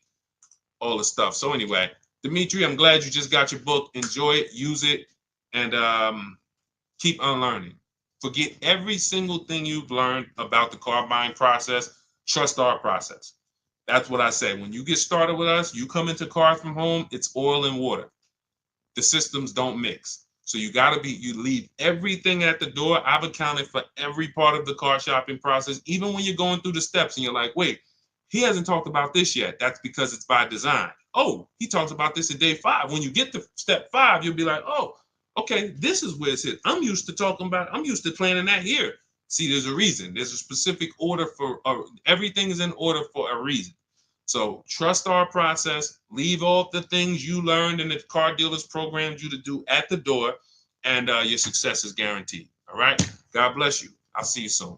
all the stuff. So anyway, Dimitri, I'm glad you just got your book. Enjoy it, use it, and keep unlearning. Forget every single thing you've learned about the car buying process. Trust our process. That's what I say. When you get started with us, you come into Cars from Home, it's oil and water. The systems don't mix. So you leave everything at the door. I've accounted for every part of the car shopping process, even when you're going through the steps and you're like, wait, he hasn't talked about this yet. That's because it's by design. Oh, he talks about this in day 5. When you get to step 5, you'll be like, oh, okay, this is where it's hit. I'm used to planning that here. See, there's a reason. There's a specific order for everything is in order for a reason. So trust our process. Leave all the things you learned and the car dealers programmed you to do at the door, and your success is guaranteed. All right. God bless you. I'll see you soon.